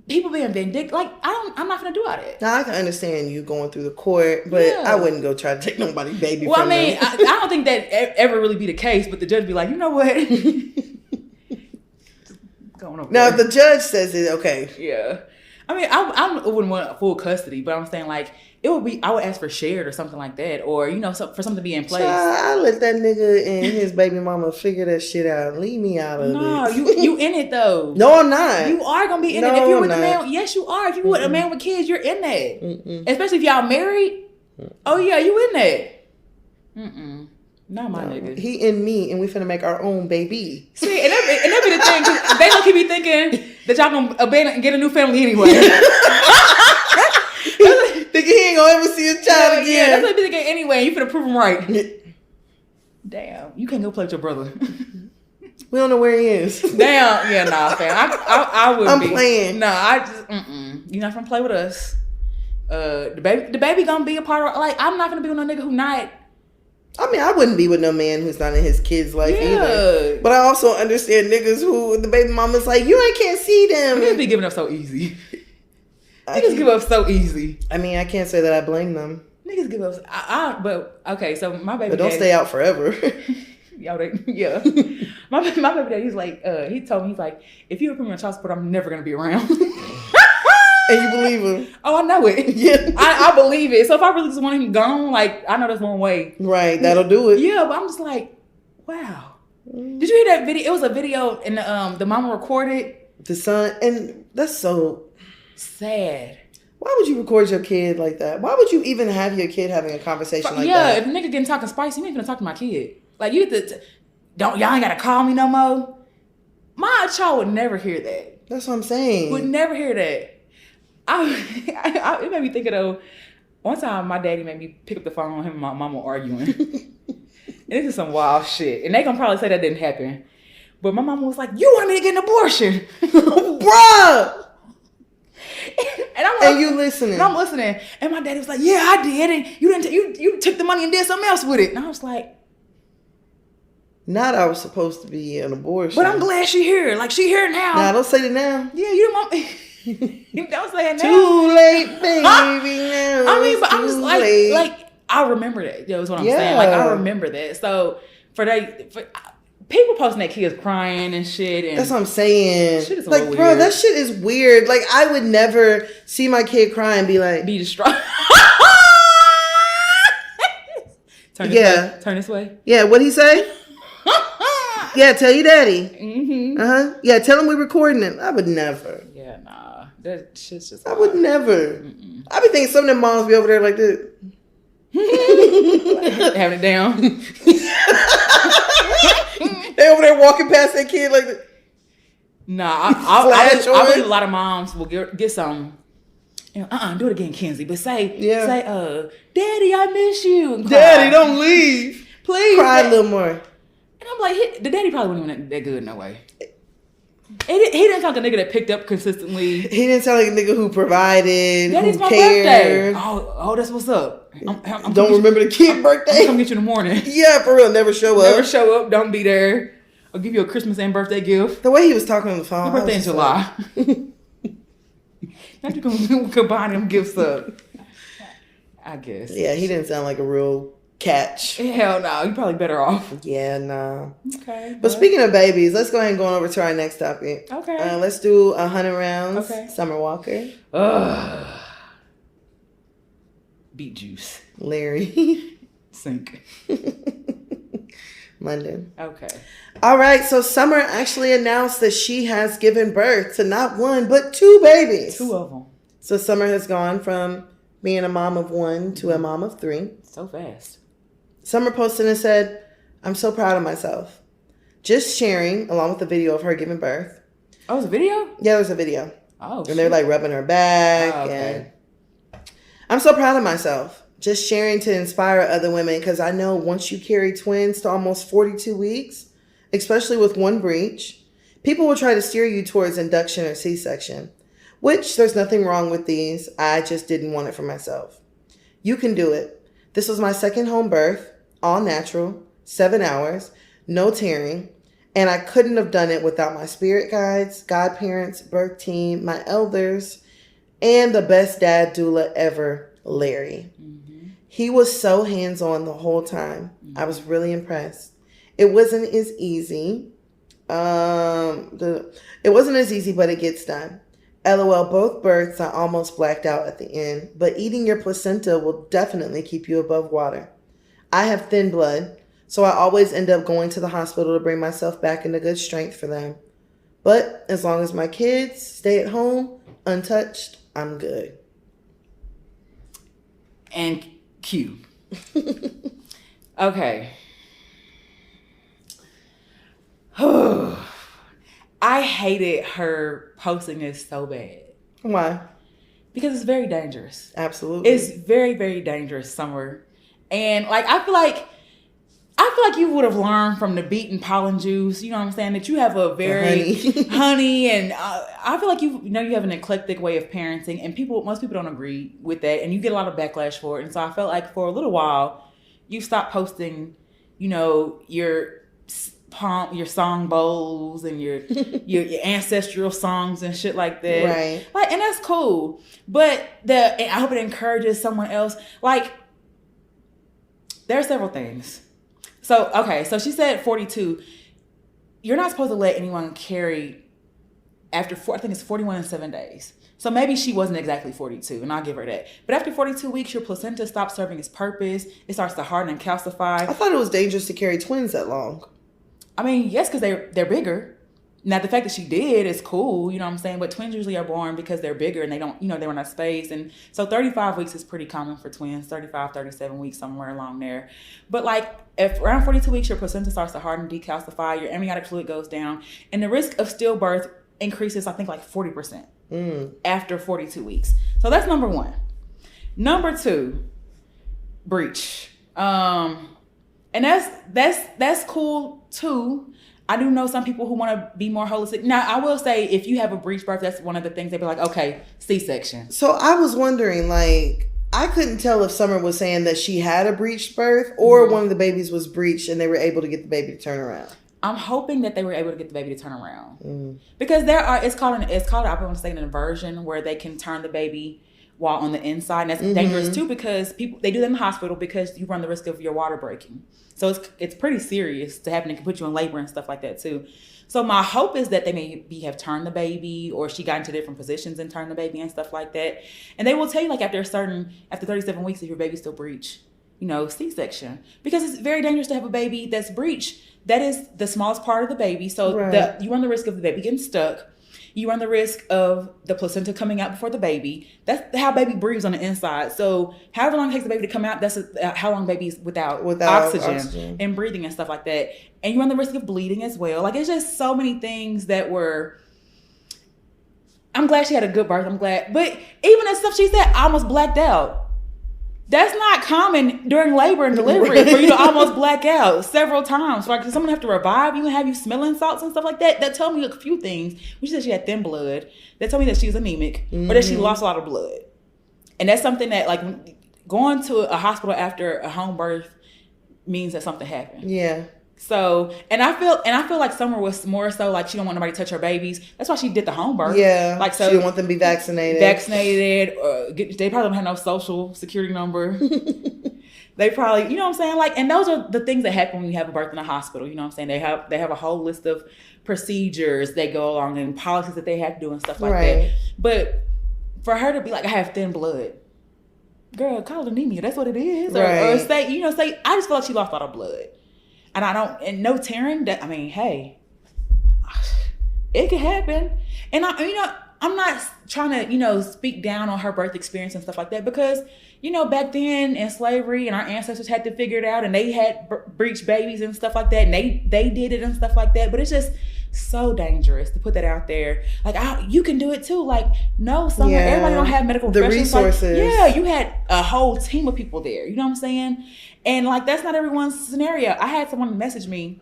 people being vindictive, like, I'm not gonna do all that. Now, I can understand you going through the court, but I wouldn't go try to take nobody's baby from them. I don't think that ever really be the case, but the judge be like, you know what? Going over now, there. if the judge says it, okay. Yeah. I mean, I wouldn't want full custody, but I'm saying, like, I would ask for shared or something like that, or, for something to be in place. I let that nigga and his baby mama figure that shit out. Leave me out of it. No, you in it though. No, I'm not. You are gonna be in it. If you're with a man, yes, you are. If you're with a man with kids, you're in that. Especially if y'all married. Oh yeah, you in that. Not my nigga. He and me, and we finna make our own baby. See, and that be the thing. 'Cause they gonna keep me thinking that y'all gonna abandon and get a new family anyway. Thinking he ain't gonna ever see his child again. Yeah, that's what they be thinking anyway. You finna prove him right. Damn, you can't go play with your brother. We don't know where he is. Damn, yeah, nah, fam. I wouldn't I'm be. playing. No, I just, you're not gonna play with us. The baby gonna be a part of, like, I'm not gonna be with no nigga who not. I mean, I wouldn't be with no man who's not in his kid's life either. But I also understand niggas who the baby mama's like, you ain't can't see them. Niggas be giving up so easy. Niggas give up so easy. I mean, I can't say that I blame them. Niggas give up. But okay, so my baby. But don't stay out forever. Yeah. My baby daddy, he's like, he told me, he's like, if you ever put me on child support, I'm never gonna be around. And you believe him? Oh, I know it. Yeah, I believe it. So if I really just want him gone, like, I know there's one way. Right, that'll do it. Yeah, but I'm just like, wow. Did you hear that video? It was a video, and the mama recorded the son, and that's so sad. Why would you record your kid like that? Why would you even have your kid having a conversation like that? Yeah, if a nigga getting talking spicy, you ain't gonna talk to my kid. Like, you y'all ain't gotta call me no more. My child would never hear that. That's what I'm saying. Would never hear that. It made me think of, though, one time my daddy made me pick up the phone with him and my mama arguing. And this is some wild shit. And they gonna probably say that didn't happen. But my mama was like, you want me to get an abortion? Bruh! And you listening. And I'm listening. And my daddy was like, yeah, I did. And you didn't. You took the money and did something else with it. And I was like, not I was supposed to be an abortion. But I'm glad she here. Like, she here now. Nah, don't say it now. Yeah, you don't want me. Don't say it now. Too late, baby. Now I mean, but I'm just like, I remember that. That was what I'm saying. Like, I remember that. So for people posting their kids crying and shit. And that's what I'm saying. Shit is like, bro, weird. That shit is weird. Like, I would never see my kid cry and be like, be distraught. Turn this way. Yeah, what'd he say? Yeah, tell your daddy. Mm-hmm. Yeah, tell him we're recording it. I would never. Yeah, nah. That shit's just I would never. I be thinking some of them moms be over there like this. Having it down. They over there walking past their kid like this. Nah, I believe a lot of moms will get some. Do it again, Kenzie. But say, Daddy, I miss you. Daddy, don't leave. Please. Cry a little more. And I'm like, the daddy probably wasn't even that good, no way. He didn't sound like a nigga that picked up consistently. He didn't sound like a nigga who provided, Daddy's who cared. Birthday. Oh, that's what's up. I'm don't remember the kid's birthday? I'm come get you in the morning. Yeah, for real. Never show up. Never show up. Don't be there. I'll give you a Christmas and birthday gift. The way he was talking on the phone. Your birthday in July. Not you gonna combine them gifts up. I guess. Yeah, he didn't sound like a real catch. Hell no, you probably better off. Yeah, nah. Okay. But speaking of babies, let's go ahead and go over to our next topic. Okay. Let's do 100 rounds. Okay. Summer Walker. Beet juice. Larry. Sink. London. Okay. All right, so Summer actually announced that she has given birth to not one, but 2 babies. 2 of them. So Summer has gone from being a mom of 1 to a mom of 3. So fast. Summer posted and said, I'm so proud of myself. Just sharing, along with the video of her giving birth. Oh, it's a video? Yeah, there's a video. Oh, and they're like rubbing her back. Oh, okay. And I'm so proud of myself. Just sharing to inspire other women, because I know once you carry twins to almost 42 weeks, especially with one breech, people will try to steer you towards induction or C-section. which there's nothing wrong with these. I just didn't want it for myself. You can do it. This was my second home birth, all natural, 7 hours, no tearing, and I couldn't have done it without my spirit guides, godparents, birth team, my elders, and the best dad doula ever, Larry. Mm-hmm. He was so hands-on the whole time. Mm-hmm. I was really impressed. It wasn't as easy. It wasn't as easy, but it gets done. LOL, both births, I almost blacked out at the end, but eating your placenta will definitely keep you above water. I have thin blood, so I always end up going to the hospital to bring myself back into good strength for them. But as long as my kids stay at home, untouched, I'm good. And Q. Okay. I hated her posting this so bad. Why? Because it's very dangerous. Absolutely. It's very, very dangerous, Summer. And like I feel like you would have learned from the beaten pollen juice, you know what I'm saying, that you have a very honey, and I feel like you have an eclectic way of parenting, and most people don't agree with that, and you get a lot of backlash for it. And so I felt like for a little while you stopped posting, your song bowls and your ancestral songs and shit like that. Right. Like, and that's cool. But I hope it encourages someone else. Like, there are several things. So, okay, so she said 42. You're not supposed to let anyone carry after, I think it's 41 and 7 days. So maybe she wasn't exactly 42, and I'll give her that. But after 42 weeks, your placenta stops serving its purpose. It starts to harden and calcify. I thought it was dangerous to carry twins that long. I mean, yes, because they're bigger. Now, the fact that she did is cool, you know what I'm saying? But twins usually are born because they're bigger and they don't, they run out of space. And so 35 weeks is pretty common for twins, 35, 37 weeks, somewhere along there. But like, if around 42 weeks, your placenta starts to harden, decalcify, your amniotic fluid goes down, and the risk of stillbirth increases, I think, like 40% after 42 weeks. So that's number one. Number two, breech. And that's cool too. I do know some people who want to be more holistic. Now, I will say, if you have a breech birth, that's one of the things they'd be like, okay, C-section. So I was wondering, like, I couldn't tell if Summer was saying that she had a breech birth or one of the babies was breached and they were able to get the baby to turn around. I'm hoping that they were able to get the baby to turn around. Because it's called I want to say an inversion, where they can turn the baby while on the inside. And that's dangerous too, because they do that in the hospital because you run the risk of your water breaking. So it's pretty serious to happen. It can put you in labor and stuff like that too. So my hope is that they maybe have turned the baby, or she got into different positions and turned the baby and stuff like that. And they will tell you, like, after 37 weeks, if your baby's still breech, C-section. Because it's very dangerous to have a baby that's breech. That is the smallest part of the baby. So you run the risk of the baby getting stuck. You run the risk of the placenta coming out before the baby. That's how baby breathes on the inside. So however long it takes the baby to come out, that's how long baby's without oxygen and breathing and stuff like that. And you run the risk of bleeding as well. Like, it's just so many things that were... I'm glad she had a good birth. I'm glad. But even the stuff she said, I almost blacked out. That's not common during labor and delivery for you to almost black out several times. Like, does someone have to revive you and have you smelling salts and stuff like that? That told me a few things. When she said she had thin blood, that told me that she was anemic or that she lost a lot of blood. And that's something that, like, going to a hospital after a home birth means that something happened. Yeah. So, and I feel like Summer was more so like she don't want nobody to touch her babies. That's why she did the home birth. Yeah. Like, so she didn't want them to be vaccinated. They probably don't have no social security number. They probably, you know what I'm saying? Like, and those are the things that happen when you have a birth in a hospital. You know what I'm saying? They have a whole list of procedures they go along and policies that they have to do and stuff like that. But for her to be like, I have thin blood. Girl, call it anemia. That's what it is. Or say, I just feel like she lost a lot of blood. And no tearing, hey, it could happen. And I'm not trying to, speak down on her birth experience and stuff like that, because, back then in slavery and our ancestors had to figure it out, and they had breech babies and stuff like that, and they did it and stuff like that. But it's just so dangerous to put that out there. Like, you can do it too. Like, no, everybody don't have medical professionals. The resources. Like, you had a whole team of people there. You know what I'm saying? And like, that's not everyone's scenario. I had someone message me,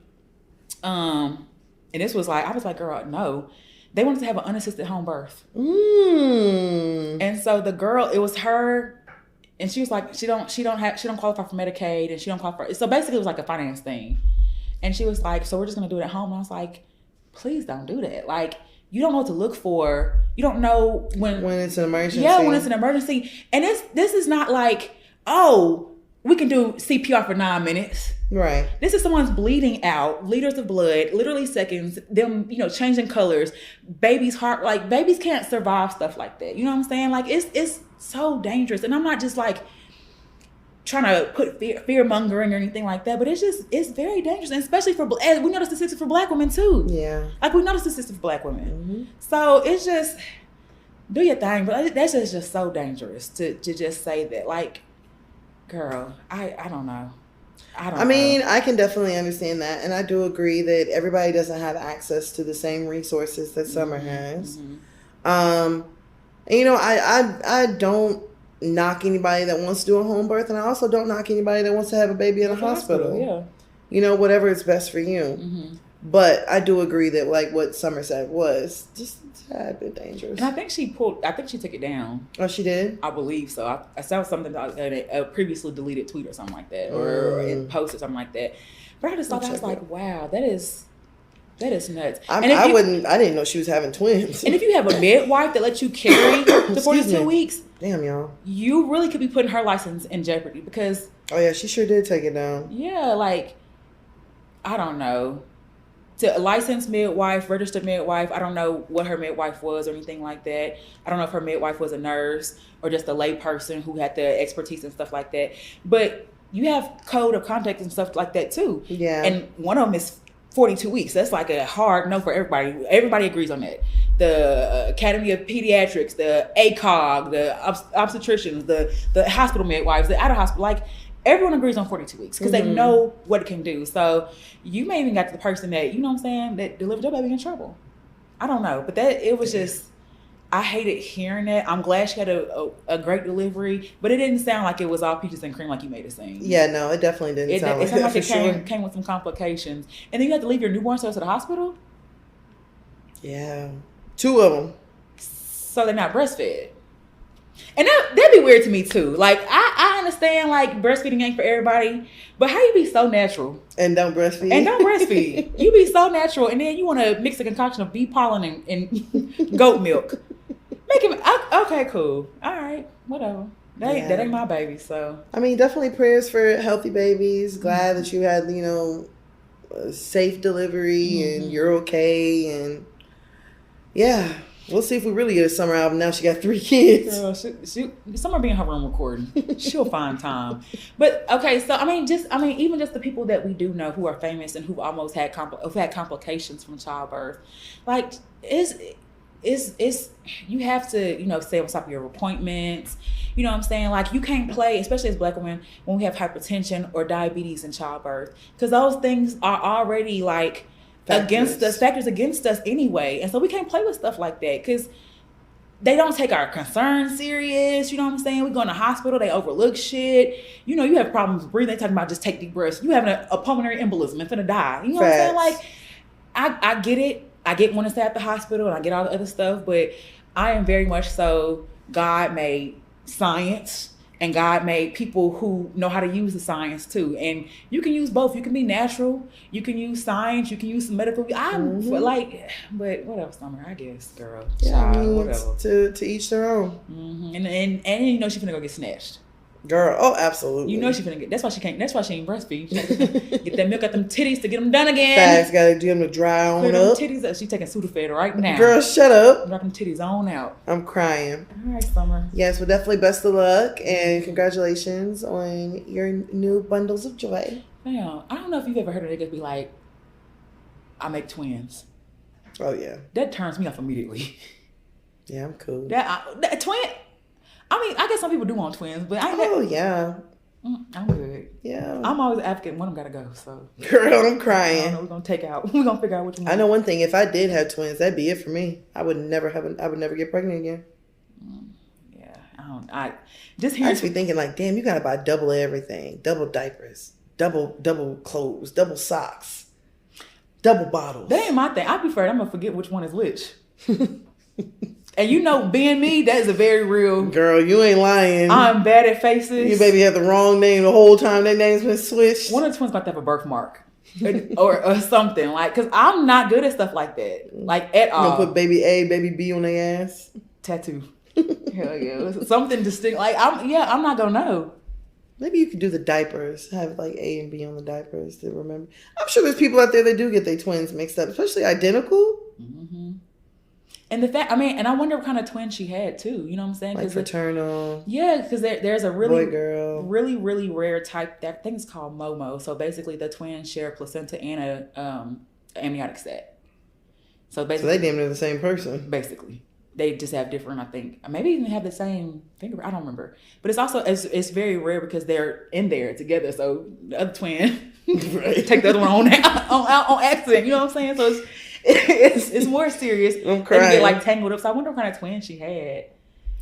and this was like, I was like, girl, no. they wanted to have an unassisted home birth. And so the girl, it was her, and she was like, she don't qualify for Medicaid, and she don't qualify. So basically, it was like a finance thing. And she was like, so we're just gonna do it at home. And I was like, please don't do that. Like, you don't know what to look for. You don't know when it's an emergency. Yeah, when it's an emergency. And this is not like, oh, we can do CPR for 9 minutes. Right. This is someone's bleeding out, liters of blood, literally seconds, them, changing colors, baby's heart, like babies can't survive stuff like that. You know what I'm saying? Like it's so dangerous. And I'm not just like trying to put fear mongering or anything like that, but it's very dangerous. And especially we notice the statistics for Black women too. Yeah. Like we notice the statistics for Black women. So it's just, do your thing. But that's just so dangerous to just say that. Like, girl, I don't know. I mean, I can definitely understand that. And I do agree that everybody doesn't have access to the same resources that Summer has. And, I don't knock anybody that wants to do a home birth. And I also don't knock anybody that wants to have a baby in a hospital. Yeah. Whatever is best for you. But I do agree that, like, what Summer said was just a tad bit dangerous. And I think she took it down. Oh, she did? I believe so. I saw something about a previously deleted tweet or something like that, or a post or something like that. But I just thought, I was like, wow, that is nuts. I didn't know she was having twins. And if you have a midwife that lets you carry the 42 weeks, damn, y'all, you really could be putting her license in jeopardy because. Oh yeah, she sure did take it down. Yeah, like, I don't know. To a licensed midwife, registered midwife, I don't know what her midwife was or anything like that. I don't know if her midwife was a nurse or just a lay person who had the expertise and stuff like that. But you have code of conduct and stuff like that too. Yeah. And one of them is 42 weeks. That's like a hard no for everybody. Everybody agrees on that. The Academy of Pediatrics, the ACOG, the obstetricians, the hospital midwives, the out of hospital, like, everyone agrees on 42 weeks because they know what it can do. So you may even got to the person that, that delivered your baby in trouble. I don't know. But it was just, I hated hearing that. I'm glad she had a great delivery, but it didn't sound like it was all peaches and cream like you made it seem. Yeah, no, it definitely didn't sound like that. It sounded like it came with some complications. And then you had to leave your newborn to the hospital? Yeah. 2 of them. So they're not breastfed. And that'd be weird to me too. Like, I understand, like, breastfeeding ain't for everybody, but how you be so natural and don't breastfeed? You be so natural, and then you want to mix a concoction of bee pollen and goat milk. Okay, cool, all right, whatever. That ain't my baby. So I mean, definitely prayers for healthy babies. Glad that you had a safe delivery and you're okay, and yeah. We'll see if we really get a Summer album. Now she got 3 kids. Girl, Summer be in her room recording. She'll find time. But okay, so even just the people that we do know who are famous and who almost had complications from childbirth, like it's you have to stay on top of your appointments. You know what I'm saying? Like, you can't play, especially as Black women, when we have hypertension or diabetes in childbirth, because those things are already like. Factors against us anyway. And so we can't play with stuff like that because they don't take our concerns serious. You know what I'm saying? We go in the hospital, they overlook shit. You have problems breathing, they talking about just take deep breaths. You having a pulmonary embolism and finna die. You know what I'm saying? Like, I get it. I get when it's at the hospital and I get all the other stuff, but I am very much so, God made science. And God made people who know how to use the science too. And you can use both. You can be natural. You can use science. You can use some medical. But whatever, Summer, I guess, girl. Yeah, whatever. To each their own. And she's gonna go get snatched. Girl, oh, absolutely. She finna get. That's why she ain't breastfeed. Get that milk out them titties to get them done again. Facts, gotta do them to dry on Clear up. Them titties up. She taking Sudafed right now. Girl, shut up. Drop them titties on out. I'm crying. All right, Summer. Yes, well, definitely best of luck and congratulations on your new bundles of joy. Damn, I don't know if you've ever heard a nigga be like, I make twins. Oh yeah. That turns me off immediately. Yeah, I'm cool. That twin. I mean, I guess some people do want twins, but yeah. I'm good. Yeah. I'm always advocating one of them gotta go, so. Girl, I'm crying. We're gonna figure out which one. I know one thing, if I did have twins, that'd be it for me. I would never get pregnant again. Yeah. I just be thinking like, damn, you gotta buy double everything. Double diapers. Double clothes. Double socks. Double bottles. That ain't my thing. I prefer I'm gonna forget which one is which. And you know, being me, that is a very real. Girl, you ain't lying. I'm bad at faces. You baby had the wrong name the whole time. Their name's been switched. One of the twins about to have a birthmark or something like, because I'm not good at stuff like that, like at all. You gonna put baby A, baby B on their ass? Tattoo. Hell yeah, something distinct. Like I'm not gonna know. Maybe you could do the diapers. Have like A and B on the diapers to remember. I'm sure there's people out there that do get their twins mixed up, especially identical. Mm-hmm. And the fact, and I wonder what kind of twin she had too. You know what I'm saying? Like fraternal. Because there's a really, boy, girl. really, really rare type. That thing is called Momo. So basically, the twins share a placenta and a amniotic sac. So basically, they named her the same person. Basically, they just have different. I think maybe even have the same finger. I don't remember. But it's also it's very rare because they're in there together. So the other twin take the other one on accident. You know what I'm saying? So it's more serious. I'm crying. They get like tangled up. So I wonder what kind of twin she had.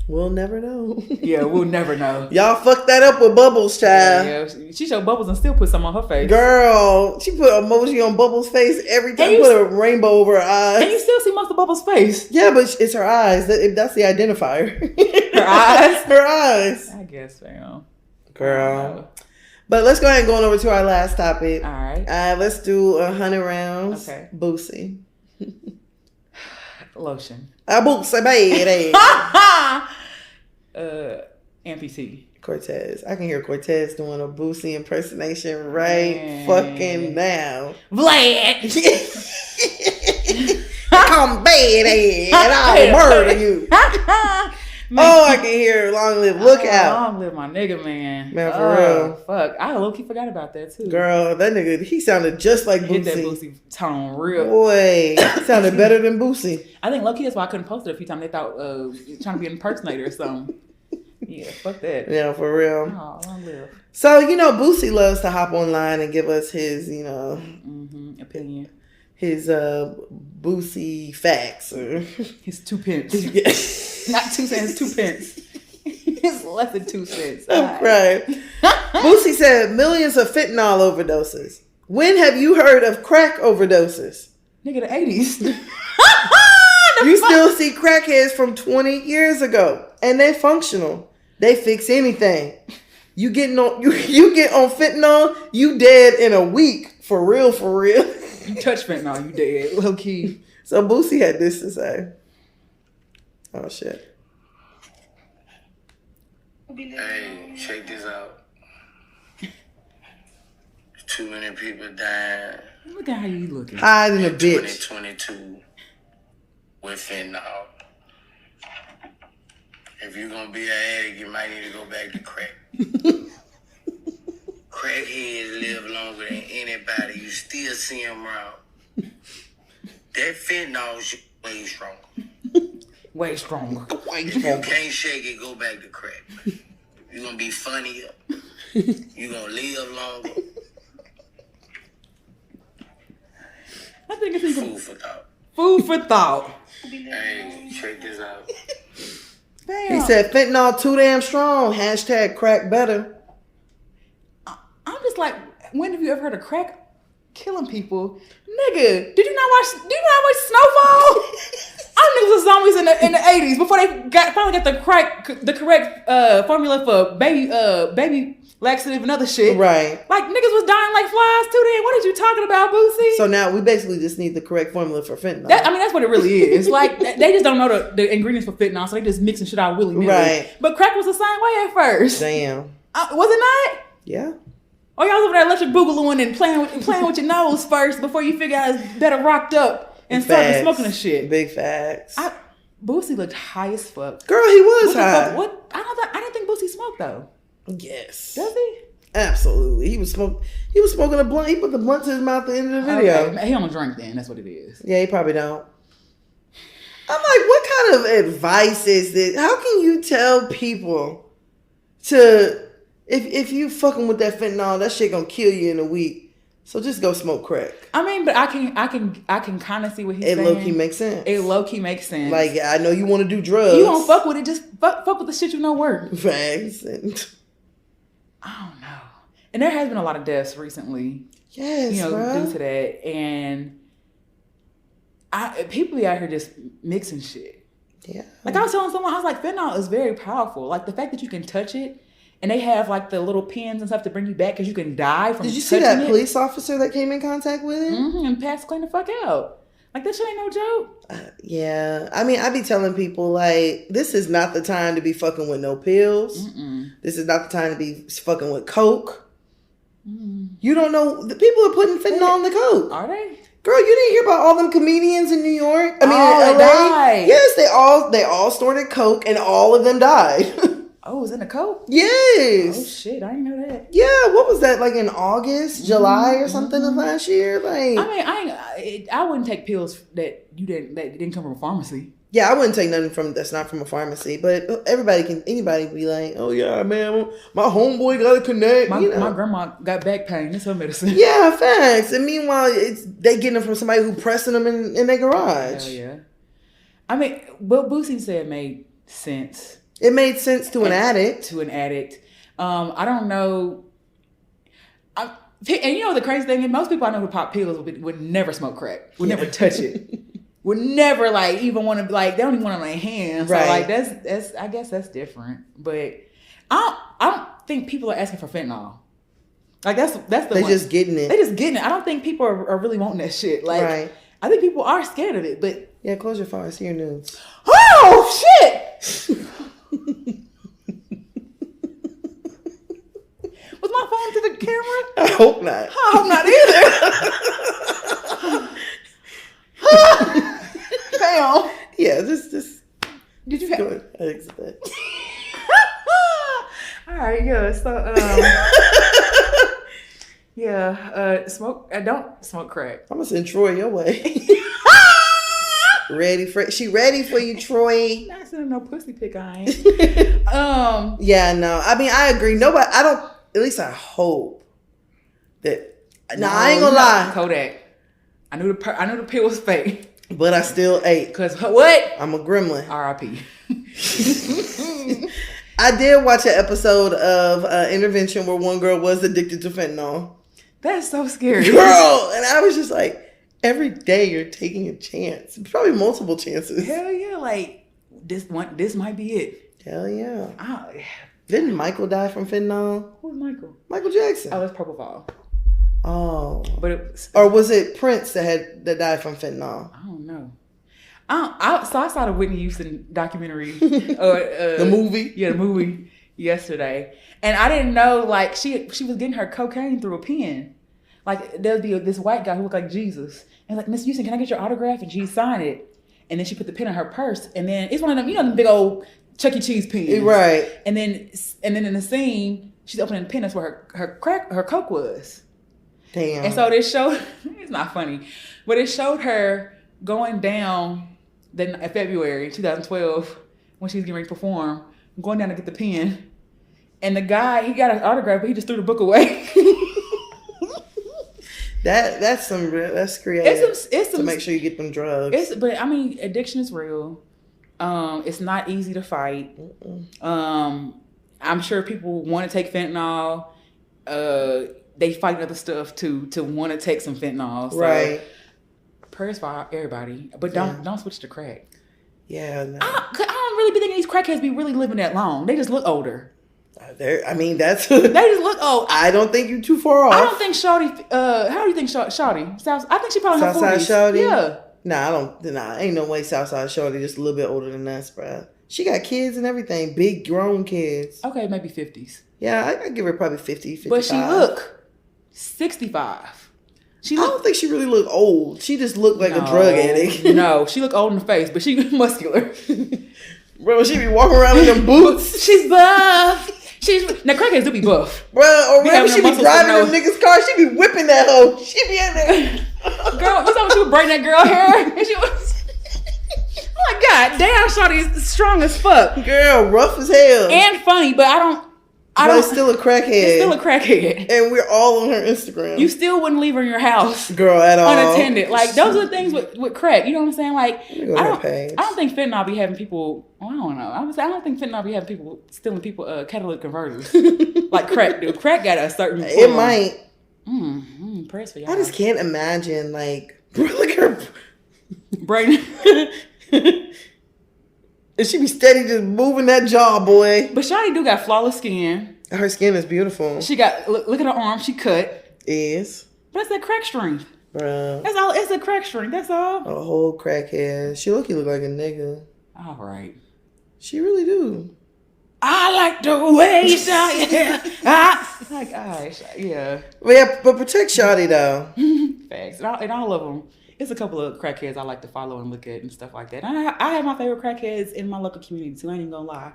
We'll never know. Yeah, we'll never know. Y'all fucked that up with Bubbles, child. Yeah, she showed Bubbles and still put some on her face. Girl, she put emoji on Bubbles' face every time. Put a rainbow over her eyes. And you still see most of Bubbles' face. Yeah, but it's her eyes. That's the identifier. Her eyes? Her eyes. I guess, fam. Girl. But let's go ahead and go on over to our last topic. All right. Let's do 100 rounds. Okay. Boosie. Lotion. Boosie, baby. Amputee. Cortez. I can hear Cortez doing a Boosie impersonation right fucking now. Vlad! Come baby, and I'll murder you. I can hear Long Live Lookout. Long live my nigga, man. Man, for real. Fuck. I low-key forgot about that, too. Girl, that nigga, he sounded just like Boosie. Hit that Boosie tone real. Boy, he sounded better than Boosie. I think low-key that's why I couldn't post it a few times. They thought trying to be an impersonator or something. Yeah, fuck that. Yeah, for real. Oh, long live. So, Boosie loves to hop online and give us his, opinion. His Boosie facts. His 2 pence. Not 2 cents, 2 pence. It's less than 2 cents. Right. Boosie said millions of fentanyl overdoses. When have you heard of crack overdoses? Nigga, the 80s. You still see crackheads from 20 years ago. And they functional. They fix anything. You get on fentanyl, you dead in a week. For real, for real. You touch fentanyl, you dead. Low key. So Boosie had this to say. Oh shit. Hey, check this out. Too many people dying. Look at how you looking. Hiding a bitch. 2022 with fentanyl. If you're gonna be an addict, you might need to go back to crack. Crackheads live longer than anybody. You still see them around. That fentanyl is way stronger. Way stronger. If you can't shake it, go back to crack. You're gonna be funnier. You're gonna live longer. I think it's Food for thought. Food for thought. Hey, check this out. Damn. He said fentanyl too damn strong. Hashtag crack better. I'm just like, when have you ever heard of crack killing people? Nigga, did you not watch Snowfall? I niggas was zombies in the 80s before they finally got the correct formula for baby laxative and other shit. Right. Like niggas was dying like flies too then. What are you talking about, Boosie? So now we basically just need the correct formula for fentanyl. That's what it really is. Like they just don't know the ingredients for fentanyl, so they just mixing shit out willy-nilly. Right. But crack was the same way at first. Damn. Was it not? Yeah. Oh, y'all was over there electric boogalooing and playing with your nose first before you figure out it's better rocked up and started smoking the shit. Big facts. Boosie looked high as fuck. Girl, he was high. What? I didn't think Boosie smoked though. Yes. Does he? Absolutely. He was smoking a blunt. He put the blunt to his mouth at the end of the video. Okay. He don't drink then. That's what it is. Yeah, he probably don't. I'm like, what kind of advice is this? How can you tell people to if you fucking with that fentanyl, that shit gonna kill you in a week. So just go smoke crack. I mean, but I can kind of see what he's saying. It low key makes sense. It low key makes sense. Like, I know you want to do drugs. You don't fuck with it. Just fuck with the shit you know work. Facts. I don't know. And there has been a lot of deaths recently. Yes, due bro. to that. And people be out here just mixing shit. Yeah. Like I was telling someone, I was like, fentanyl is very powerful. Like the fact that you can touch it, and they have like the little pins and stuff to bring you back because you can die from. Did you see that police officer that came in contact with it? And passed clean the fuck out. Like that shit ain't no joke. Yeah, I mean, I be telling people like, this is not the time to be fucking with no pills. This is not the time to be fucking with coke. You don't know the people are putting fentanyl in the coke. Are they? Girl, you didn't hear about all them comedians in New York? I mean, in LA. Died. Yes, they all snorted coke, and all of them died. Oh, it was in the coke? Yes. Oh shit, I didn't know that. Yeah, what was that, like in August, July or something of last year? Like, I mean, I wouldn't take pills that didn't come from a pharmacy. Yeah, I wouldn't take nothing that's not from a pharmacy, but anybody be like, oh yeah, man, my homeboy got a connect. My grandma got back pain. That's her medicine. Yeah, facts. And meanwhile, they getting them from somebody who pressing them in their garage. Hell yeah. I mean, what Boosie said made sense. It made sense to an addict. I don't know. And you know the crazy thing is, most people I know who pop pills would never smoke crack. Would never touch it. Would never like even want to like. They don't even want it on their hands. Right. So like that's I guess that's different. But I don't think people are asking for fentanyl. Like that's the They're just getting it. They're just getting it. I don't think people are really wanting that shit. Like right. I think people are scared of it. But yeah, close your phone. I see your news. Oh shit! Was my phone to the camera? I hope not. I hope not either. Damn. Yeah, just. Did you have? Go ahead. I exit that. All right, yeah. So, yeah. Don't smoke crack. I'm gonna send Troy your way. She ready for you, Troy. Not sending no pussy pic. I ain't. Yeah, no. I mean, I agree. Nobody. I don't. At least I hope that. No, I ain't gonna lie. Kodak. I knew the pill was fake. But I still ate. Cause what? I'm a gremlin. R.I.P. I did watch an episode of Intervention where one girl was addicted to fentanyl. That's so scary, girl. And I was just like, every day you're taking a chance, probably multiple chances. Hell yeah! Like this might be it. Hell yeah. Didn't Michael die from fentanyl? Who's Michael? Michael Jackson. Oh, it's Purple Fall. Oh, but or was it Prince that died from fentanyl? I don't know. So I saw the Whitney Houston documentary, the movie. Yeah, the movie yesterday, and I didn't know like she was getting her cocaine through a pen. Like there'd be this white guy who looked like Jesus, and like, Miss Houston, can I get your autograph? And she signed it, and then she put the pen in her purse, and then it's one of them, you know, the big old Chuck E. Cheese pens, right? And then in the scene, she's opening the pen. That's where her coke was. Damn. And so this showed, it's not funny, but it showed her going down in February 2012 when she was getting ready to perform, going down to get the pen. And the guy, he got an autograph, but he just threw the book away. That's creative. It's to make sure you get them drugs. But I mean, addiction is real. It's not easy to fight. I'm sure people want to take fentanyl. They fight other stuff to want to take some fentanyl. So right. Prayers for everybody, but don't switch to crack. Yeah, no. I don't really be thinking these crackheads be really living that long. They just look older. I mean, that's. They just look old. I don't think you're too far off. I don't think Shawty. How do you think Shawty? I think she probably in her 40s. Southside Shawty. Yeah. Nah, ain't no way Southside Shawty just a little bit older than us, bro. She got kids and everything, big grown kids. Okay, maybe 50s. Yeah, I give her probably 50, 55. But she look 65. I don't think she really looked old. She just looked like a drug addict. No, she looked old in the face, but she muscular. Bro, she be walking around in them boots. She's buff. Now crackheads do be buff. Bro, or whenever she be driving them niggas' car, she be whipping that hoe. She be in there. Girl, you saw when she was braiding that girl hair? And she was... Oh my God, damn, Shawty is strong as fuck. Girl, rough as hell. And funny, but I don't... But still a crackhead. It's still a crackhead. And we're all on her Instagram. You still wouldn't leave her in your house. Girl, at all. Unattended. Like, those are the things with crack. You know what I'm saying? Like, I don't think fentanyl be having people... Well, I don't know. I don't think fentanyl be having people... Stealing people catalytic converters. Like crack do. Crack got a certain... It might. Press for y'all. I just can't imagine, like... Look at her... Braden. And she be steady just moving that jaw, boy. But Shawty do got flawless skin. Her skin is beautiful. She got, look at her arm, she cut. Is. But that's that crack string. Bruh. That's all, it's a crack string, that's all. A whole crackhead. She look like a nigga. All right. She really do. I like the way you sound, yeah. Like, all right, yeah. But protect Shawty, though. Facts. And all of them. It's a couple of crackheads I like to follow and look at and stuff like that. I have my favorite crackheads in my local community, too. I ain't even gonna lie.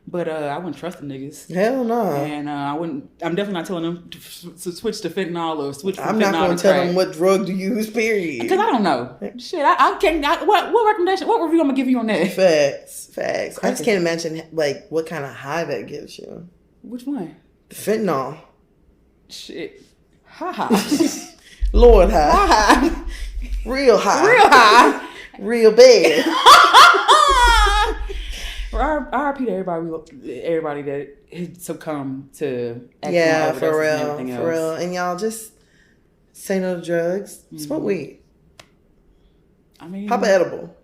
But I wouldn't trust the niggas. Hell no. And I'm definitely not telling them to switch to fentanyl or switch from I'm fentanyl not going to to tell crack. them what drug to use, period. Because I don't know. Shit, I can't. What recommendation, what review I'm going to give you on that? Facts. I just can't imagine, like, what kind of high that gives you. Which one? The fentanyl. Shit. Ha-ha. Lord high. Real high. Real high. Real bad. RIP to everybody that had succumbed to Yeah, overdoses for and everything else. real. For real. And y'all just say no to drugs. Smoke weed. I mean, Pop an edible.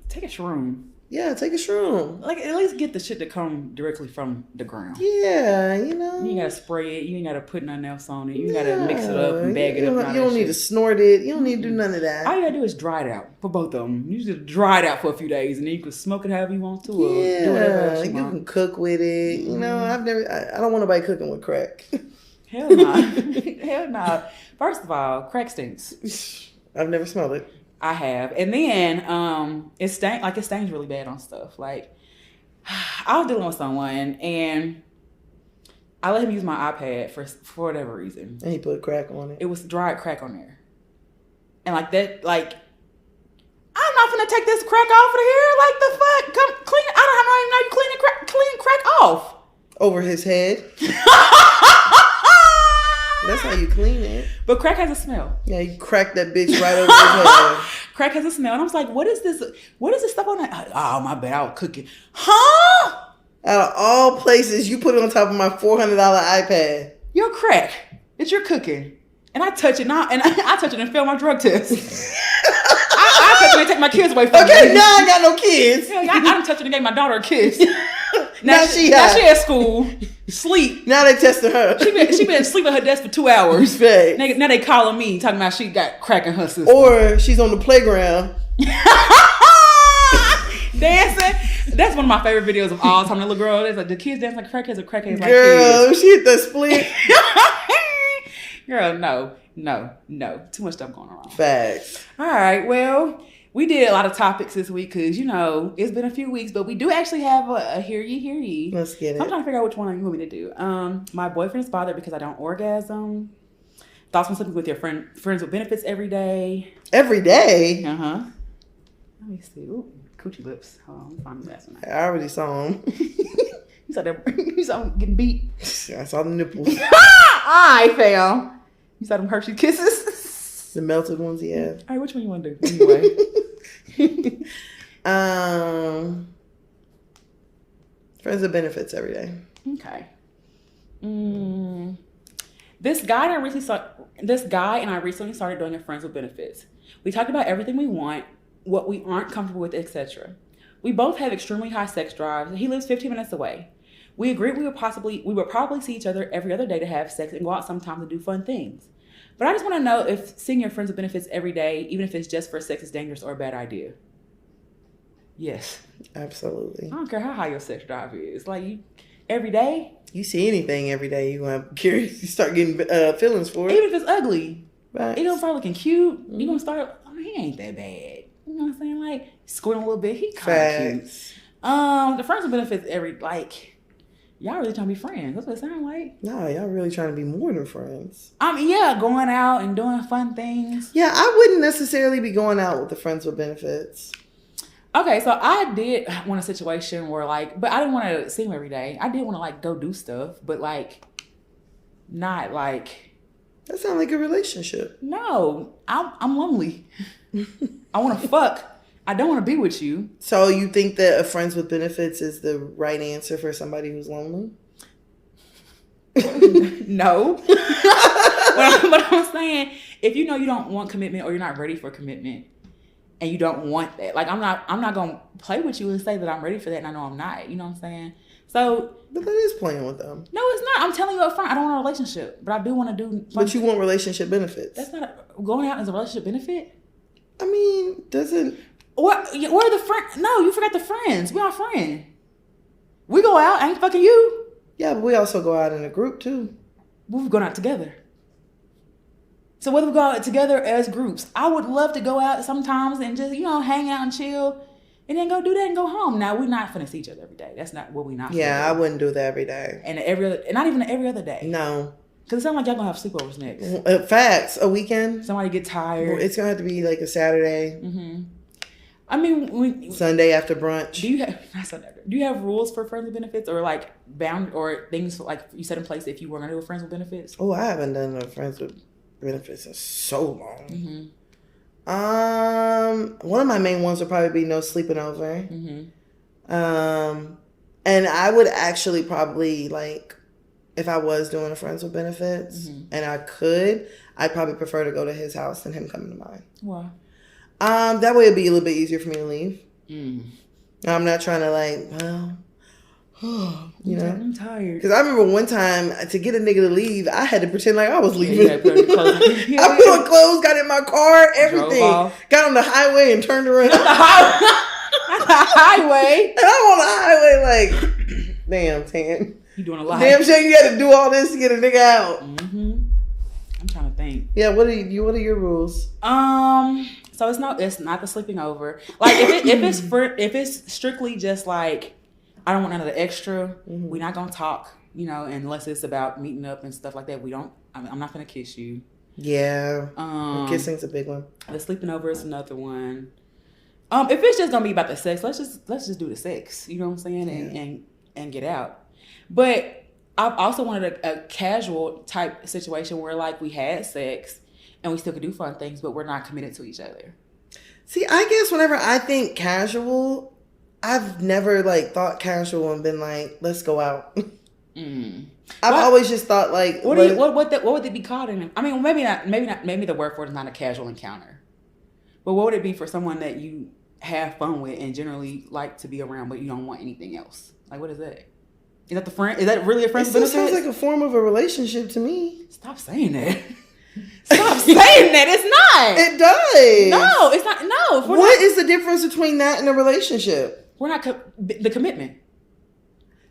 take a shroom. Yeah, take a shroom. Like, at least get the shit that come directly from the ground. Yeah, you know. You ain't gotta spray it. You ain't gotta put nothing else on it. You ain't gotta mix it up and bag it up. And all You don't that need to shit. snort it. You don't need to do none of that. All you gotta do is dry it out for both of them. You just dry it out for a few days, and then you can smoke it however you want to. Or do whatever Yeah, else you you want. can cook with it. You know, I don't want nobody cooking with crack. Hell no. Hell no. First of all, crack stinks. I've never smelled it. I have. And then it stains really bad on stuff. Like, I was dealing with someone and I let him use my iPad for whatever reason. And he put crack on it. It was dried crack on there. And like that, like, I'm not gonna take this crack off of here. Like, the fuck? Come clean it. I don't even know you clean crack off. Over his head. That's how you clean it. But crack has a smell. Yeah, you crack that bitch right over his head. Crack has a smell. And I was like, what is this? What is this stuff on that? Oh, my bad. I was cooking. Huh? Out of all places, you put it on top of my $400 iPad. Your crack. It's your cooking. And I touch it now, and I touch it and fail my drug test. I touch it and take my kids away from me. Okay, now I got no kids. Hell yeah, I done touched it and gave my daughter a kiss. Now she at school, sleep. Now they testing her. She been asleep at her desk for 2 hours. Respect. Now they calling me, talking about she got crack in her system. Or she's on the playground. Dancing. That's one of my favorite videos of all time. The little girl, it's like the kids dance like crackheads or crackheads like Girl, kids. she hit the split. Girl, no. Too much stuff going on. Facts. All right, well, we did a lot of topics this week because, it's been a few weeks, but we do actually have a hear ye. Let's get it. I'm trying to figure out which one you want me to do. My boyfriend's bothered because I don't orgasm. Thoughts on sleeping with your friends with benefits every day. Every day? Uh-huh. Let me see. Ooh, coochie lips. Hold on, let me find the last one. I already saw him. You saw him getting beat. I saw the nipples. I fell. You saw them Hershey kisses? The melted ones, yeah. All right, which one you want to do? Anyway. Friends with benefits every day. Okay. This guy and I recently started doing a friends with benefits. We talked about everything we want, what we aren't comfortable with, etc. We both have extremely high sex drives. He lives 15 minutes away. We agreed we would probably see each other every other day to have sex and go out sometime to do fun things. But I just want to know if seeing your friends with benefits every day, even if it's just for sex, is dangerous or a bad idea. Yes. Absolutely. I don't care how high your sex drive is. Like, every day. You see anything every day, you're going to curious. You start getting feelings for it. Even if it's ugly. Right. He gonna start looking cute. Mm-hmm. You gonna start, he ain't that bad. You know what I'm saying? Like, squinting a little bit. He kind of cute. The friends with benefits y'all really trying to be friends. That's what it sounds like. No, y'all really trying to be more than friends. Going out and doing fun things. Yeah, I wouldn't necessarily be going out with the friends with benefits. Okay, so I did want a situation where but I didn't want to see him every day. I did want to go do stuff, but not That sounds like a relationship. No, I'm lonely. I want to fuck. I don't want to be with you. So you think that a friends with benefits is the right answer for somebody who's lonely? No. But I'm saying, if you know you don't want commitment or you're not ready for commitment, and you don't want that. Like I'm not gonna play with you and say that I'm ready for that, and I know I'm not. You know what I'm saying? So, but that is playing with them. No, it's not. I'm telling you up front, I don't want a relationship, but I do want to do. But you want relationship benefits. That's not going out as a relationship benefit. I mean, doesn't. What? Where are the friends? No, you forgot the friends. We are friends. We go out. I ain't fucking you. Yeah, but we also go out in a group too. We've gone out together. So whether we go out together as groups, I would love to go out sometimes and just hang out and chill. And then go do that and go home. Now, we're not finna see each other every day. That's not what we not. Yeah, I wouldn't do that every day. And not even every other day. No. Because it sounds like y'all gonna have sleepovers next. Facts. A weekend. Somebody get tired. Well, it's gonna have to be like a Saturday. Mm-hmm. I mean, Sunday after brunch. Do you have rules for friends with benefits, or like bound or things like you set in place if you were gonna do a friends with benefits? Oh, I haven't done a friends with benefits in so long. Mm-hmm. One of my main ones would probably be no sleeping over. Mm-hmm. And I would actually probably if I was doing a friends with benefits and I could, I'd probably prefer to go to his house than him coming to mine. Why? That way it'd be a little bit easier for me to leave. Mm. I'm not trying to I'm tired. Because I remember one time to get a nigga to leave, I had to pretend like I was leaving. I put on clothes, got in my car, everything. Got on the highway and turned around. The highway? And I'm on the highway damn, Tan. You doing a lot. Damn shame you had to do all this to get a nigga out. Mm-hmm. I'm trying to think. Yeah, what are your rules? So it's not the sleeping over. Like if it's strictly just like I don't want none of the extra. Mm-hmm. We're not gonna talk, unless it's about meeting up and stuff like that. I'm not gonna kiss you. Yeah. Kissing's a big one. The sleeping over is another one. If it's just gonna be about the sex, let's just do the sex. You know what I'm saying? Yeah. And get out. But I've also wanted a casual type situation where like we had sex and we still could do fun things, but we're not committed to each other. See, I guess whenever I think casual, I've never thought casual and been like, let's go out. I've always just thought like, what would they be called in? I mean, maybe not. Maybe the word for it is not a casual encounter. But what would it be for someone that you have fun with and generally like to be around, but you don't want anything else? Like, what is that? Is that the friend? Is that really a friend? It still sounds like a form of a relationship to me. Stop saying that. Stop saying that. It's not. It does. No, it's not. No. What is the difference between that and a relationship? We're not the commitment.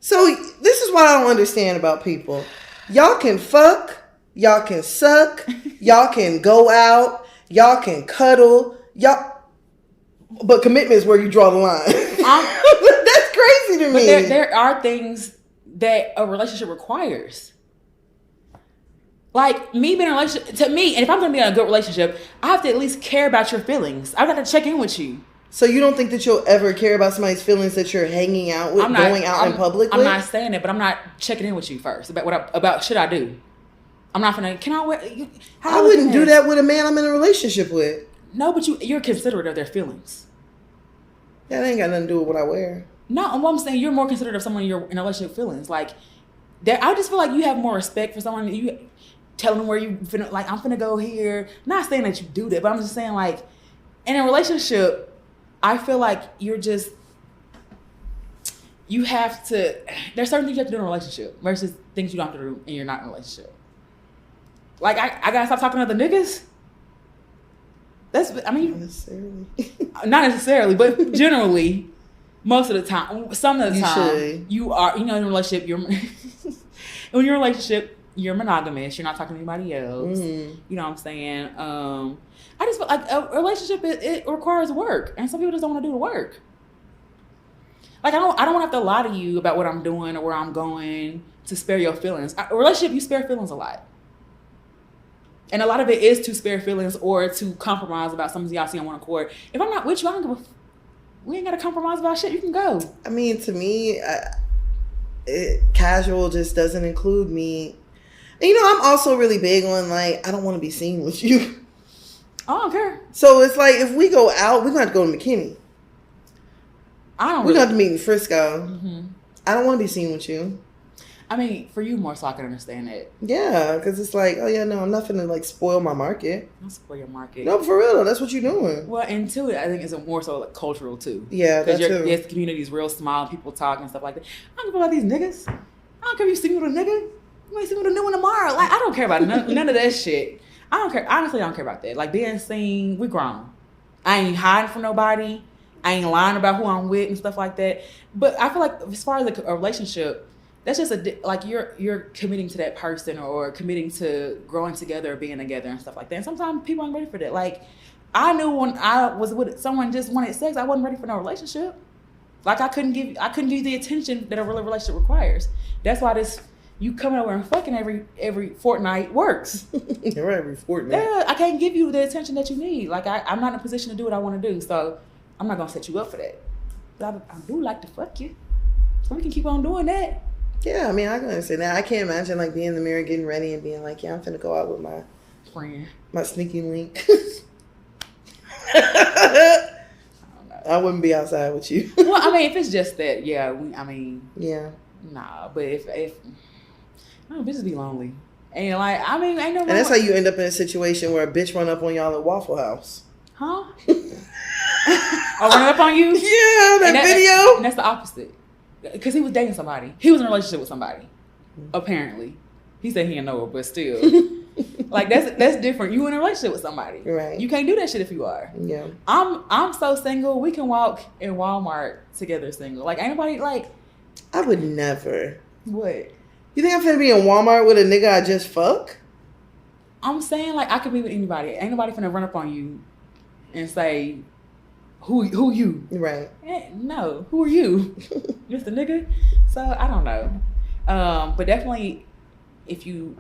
So this is what I don't understand about people. Y'all can fuck. Y'all can suck. Y'all can go out. Y'all can cuddle. But commitment is where you draw the line. That's crazy to me. But there are things that a relationship requires. Like me being in a relationship, to me, and if I'm going to be in a good relationship, I have to at least care about your feelings. I've got to check in with you. So you don't think that you'll ever care about somebody's feelings that you're hanging out with, going out in public with? I'm not saying that, but I'm not checking in with you first about should I do. I'm not gonna. Can I wear? I wouldn't do that with a man I'm in a relationship with. No, but you're considerate of their feelings. That ain't got nothing to do with what I wear. No, what I'm saying, you're more considerate of someone you're in a relationship feelings. Like, I just feel like you have more respect for someone. You tell them where you finna, like, I'm finna go here. Not saying that you do that, but I'm just saying, like, in a relationship, I feel like you have to, there's certain things you have to do in a relationship versus things you don't have to do and you're not in a relationship. Like, I gotta stop talking to other niggas. Not necessarily, but generally, most of the time, some of the time, you are, in a relationship, when you're in a relationship, you're monogamous. You're not talking to anybody else. Mm-hmm. You know what I'm saying? I just feel like a relationship, it requires work, and some people just don't want to do the work. Like, I don't want to have to lie to you about what I'm doing or where I'm going to spare your feelings. A relationship, you spare feelings a lot. And a lot of it is to spare feelings or to compromise about something y'all see on one accord. If I'm not with you, we ain't got to compromise about shit. You can go. I mean, to me, casual just doesn't include me. And, I'm also really big on, like, I don't want to be seen with you. I don't care. So it's like, if we go out, we're going to have to go to McKinney. We're going to have to meet in Frisco. Mm-hmm. I don't want to be seen with you. I mean, for you more so I can understand that. Yeah, because it's like, oh yeah, no, I'm not finna like spoil my market. Don't spoil your market. No, for real though, that's what you're doing. Well, and two, I think it's more so like cultural too. Yeah, that's true. Because your community is real small, and people talk and stuff like that. I don't care about these niggas. I don't care if you see me with a nigga. You might see me with a new one tomorrow. Like, I don't care about none of that shit. I don't care. Honestly, I don't care about that. Like, being seen, we grown. I ain't hiding from nobody. I ain't lying about who I'm with and stuff like that. But I feel like as far as a relationship, that's just like you're committing to that person or committing to growing together or being together and stuff like that. And sometimes people aren't ready for that. Like, I knew when I was with someone just wanted sex, I wasn't ready for no relationship. Like, I couldn't give the attention that a real relationship requires. That's why you coming over and fucking every fortnight works. You're right, every fortnight. Yeah, I can't give you the attention that you need. Like, I'm not in a position to do what I want to do, so I'm not gonna set you up for that. But I do like to fuck you, so we can keep on doing that. Yeah, I mean, I can understand that. I can't imagine like being in the mirror, getting ready, and being like, "Yeah, I'm finna go out with my friend, my sneaky link." I wouldn't be outside with you. Well, I mean, if it's just that, yeah. Yeah. Nah, but if bitches be lonely, and like, I mean, ain't no. And that's how you end up in a situation where a bitch run up on y'all at Waffle House. Huh? I run up on you? Yeah, that video. And that's the opposite. Because he was dating somebody. He was in a relationship with somebody. Apparently. He said he didn't know her, but still. Like, that's different. You in a relationship with somebody. Right. You can't do that shit if you are. Yeah. I'm so single. We can walk in Walmart together single. Like, ain't nobody, like... I would never. What? You think I'm finna be in Walmart with a nigga I just fuck? I'm saying, like, I could be with anybody. Ain't nobody finna run up on you and say... Who you? Right. No. Who are you? Just a nigga? So, I don't know. But definitely, if you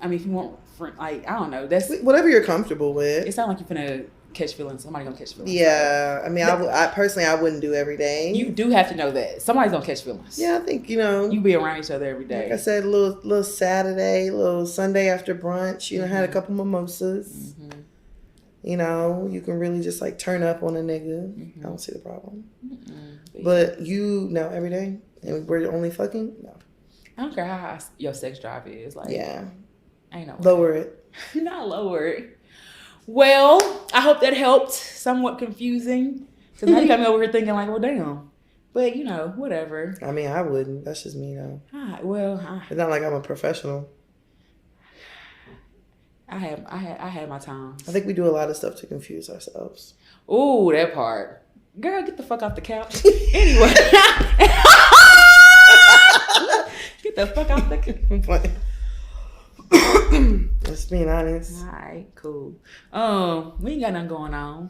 want, like, I don't know. That's whatever you're comfortable with. It sounds like you're finna catch feelings. Somebody gonna catch feelings. Yeah. I mean, I personally, I wouldn't do every day. You do have to know that. Somebody's gonna catch feelings. Yeah, I think, you be around each other every day. Like I said, a little Saturday, a little Sunday after brunch, had a couple mimosas. Mm-hmm. You can really just like turn up on a nigga. Mm-hmm. I don't see the problem. Mm-hmm. But every day? And we're only fucking? No. I don't care how high your sex drive is. Like, yeah. Ain't no way. Lower it. Not lower it. Well, I hope that helped. Somewhat confusing. Because now you got me over here thinking like, well, damn. But, whatever. I mean, I wouldn't. That's just me, though. It's not like I'm a professional. I had my time. I think we do a lot of stuff to confuse ourselves. Ooh, that part. Girl, get the fuck off the couch. Anyway. Get the fuck off the couch. Just being honest. All right, cool. We ain't got nothing going on.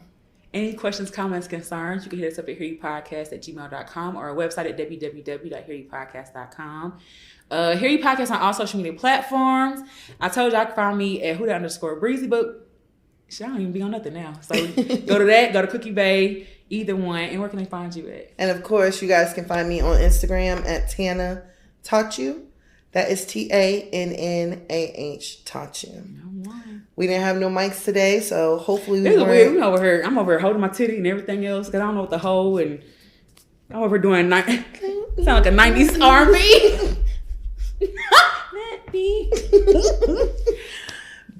Any questions, comments, concerns, you can hit us up at hearyepodcast@gmail.com or our website at www.hearyepodcast.com. Hear You Podcast on all social media platforms. I told y'all I can find me at @Huda_Breezy, but shit, I don't even be on nothing now. So go to that, go to Cookie Bay, either one. And where can they find you at? And of course, you guys can find me on Instagram at Tana Taught You. That is TANNAH Taught You. We didn't have no mics today, so hopefully weird. I'm over here holding my titty and everything else because I don't know what the whole and I'm over here doing sound like a 90s R&B.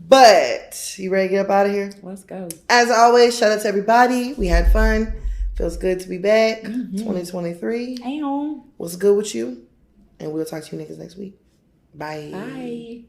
But you ready to get up out of here? Let's go. As always, shout out to everybody. We had fun. Feels good to be back. 2023. Hey, what's good with you? And we'll talk to you niggas next week. Bye. Bye.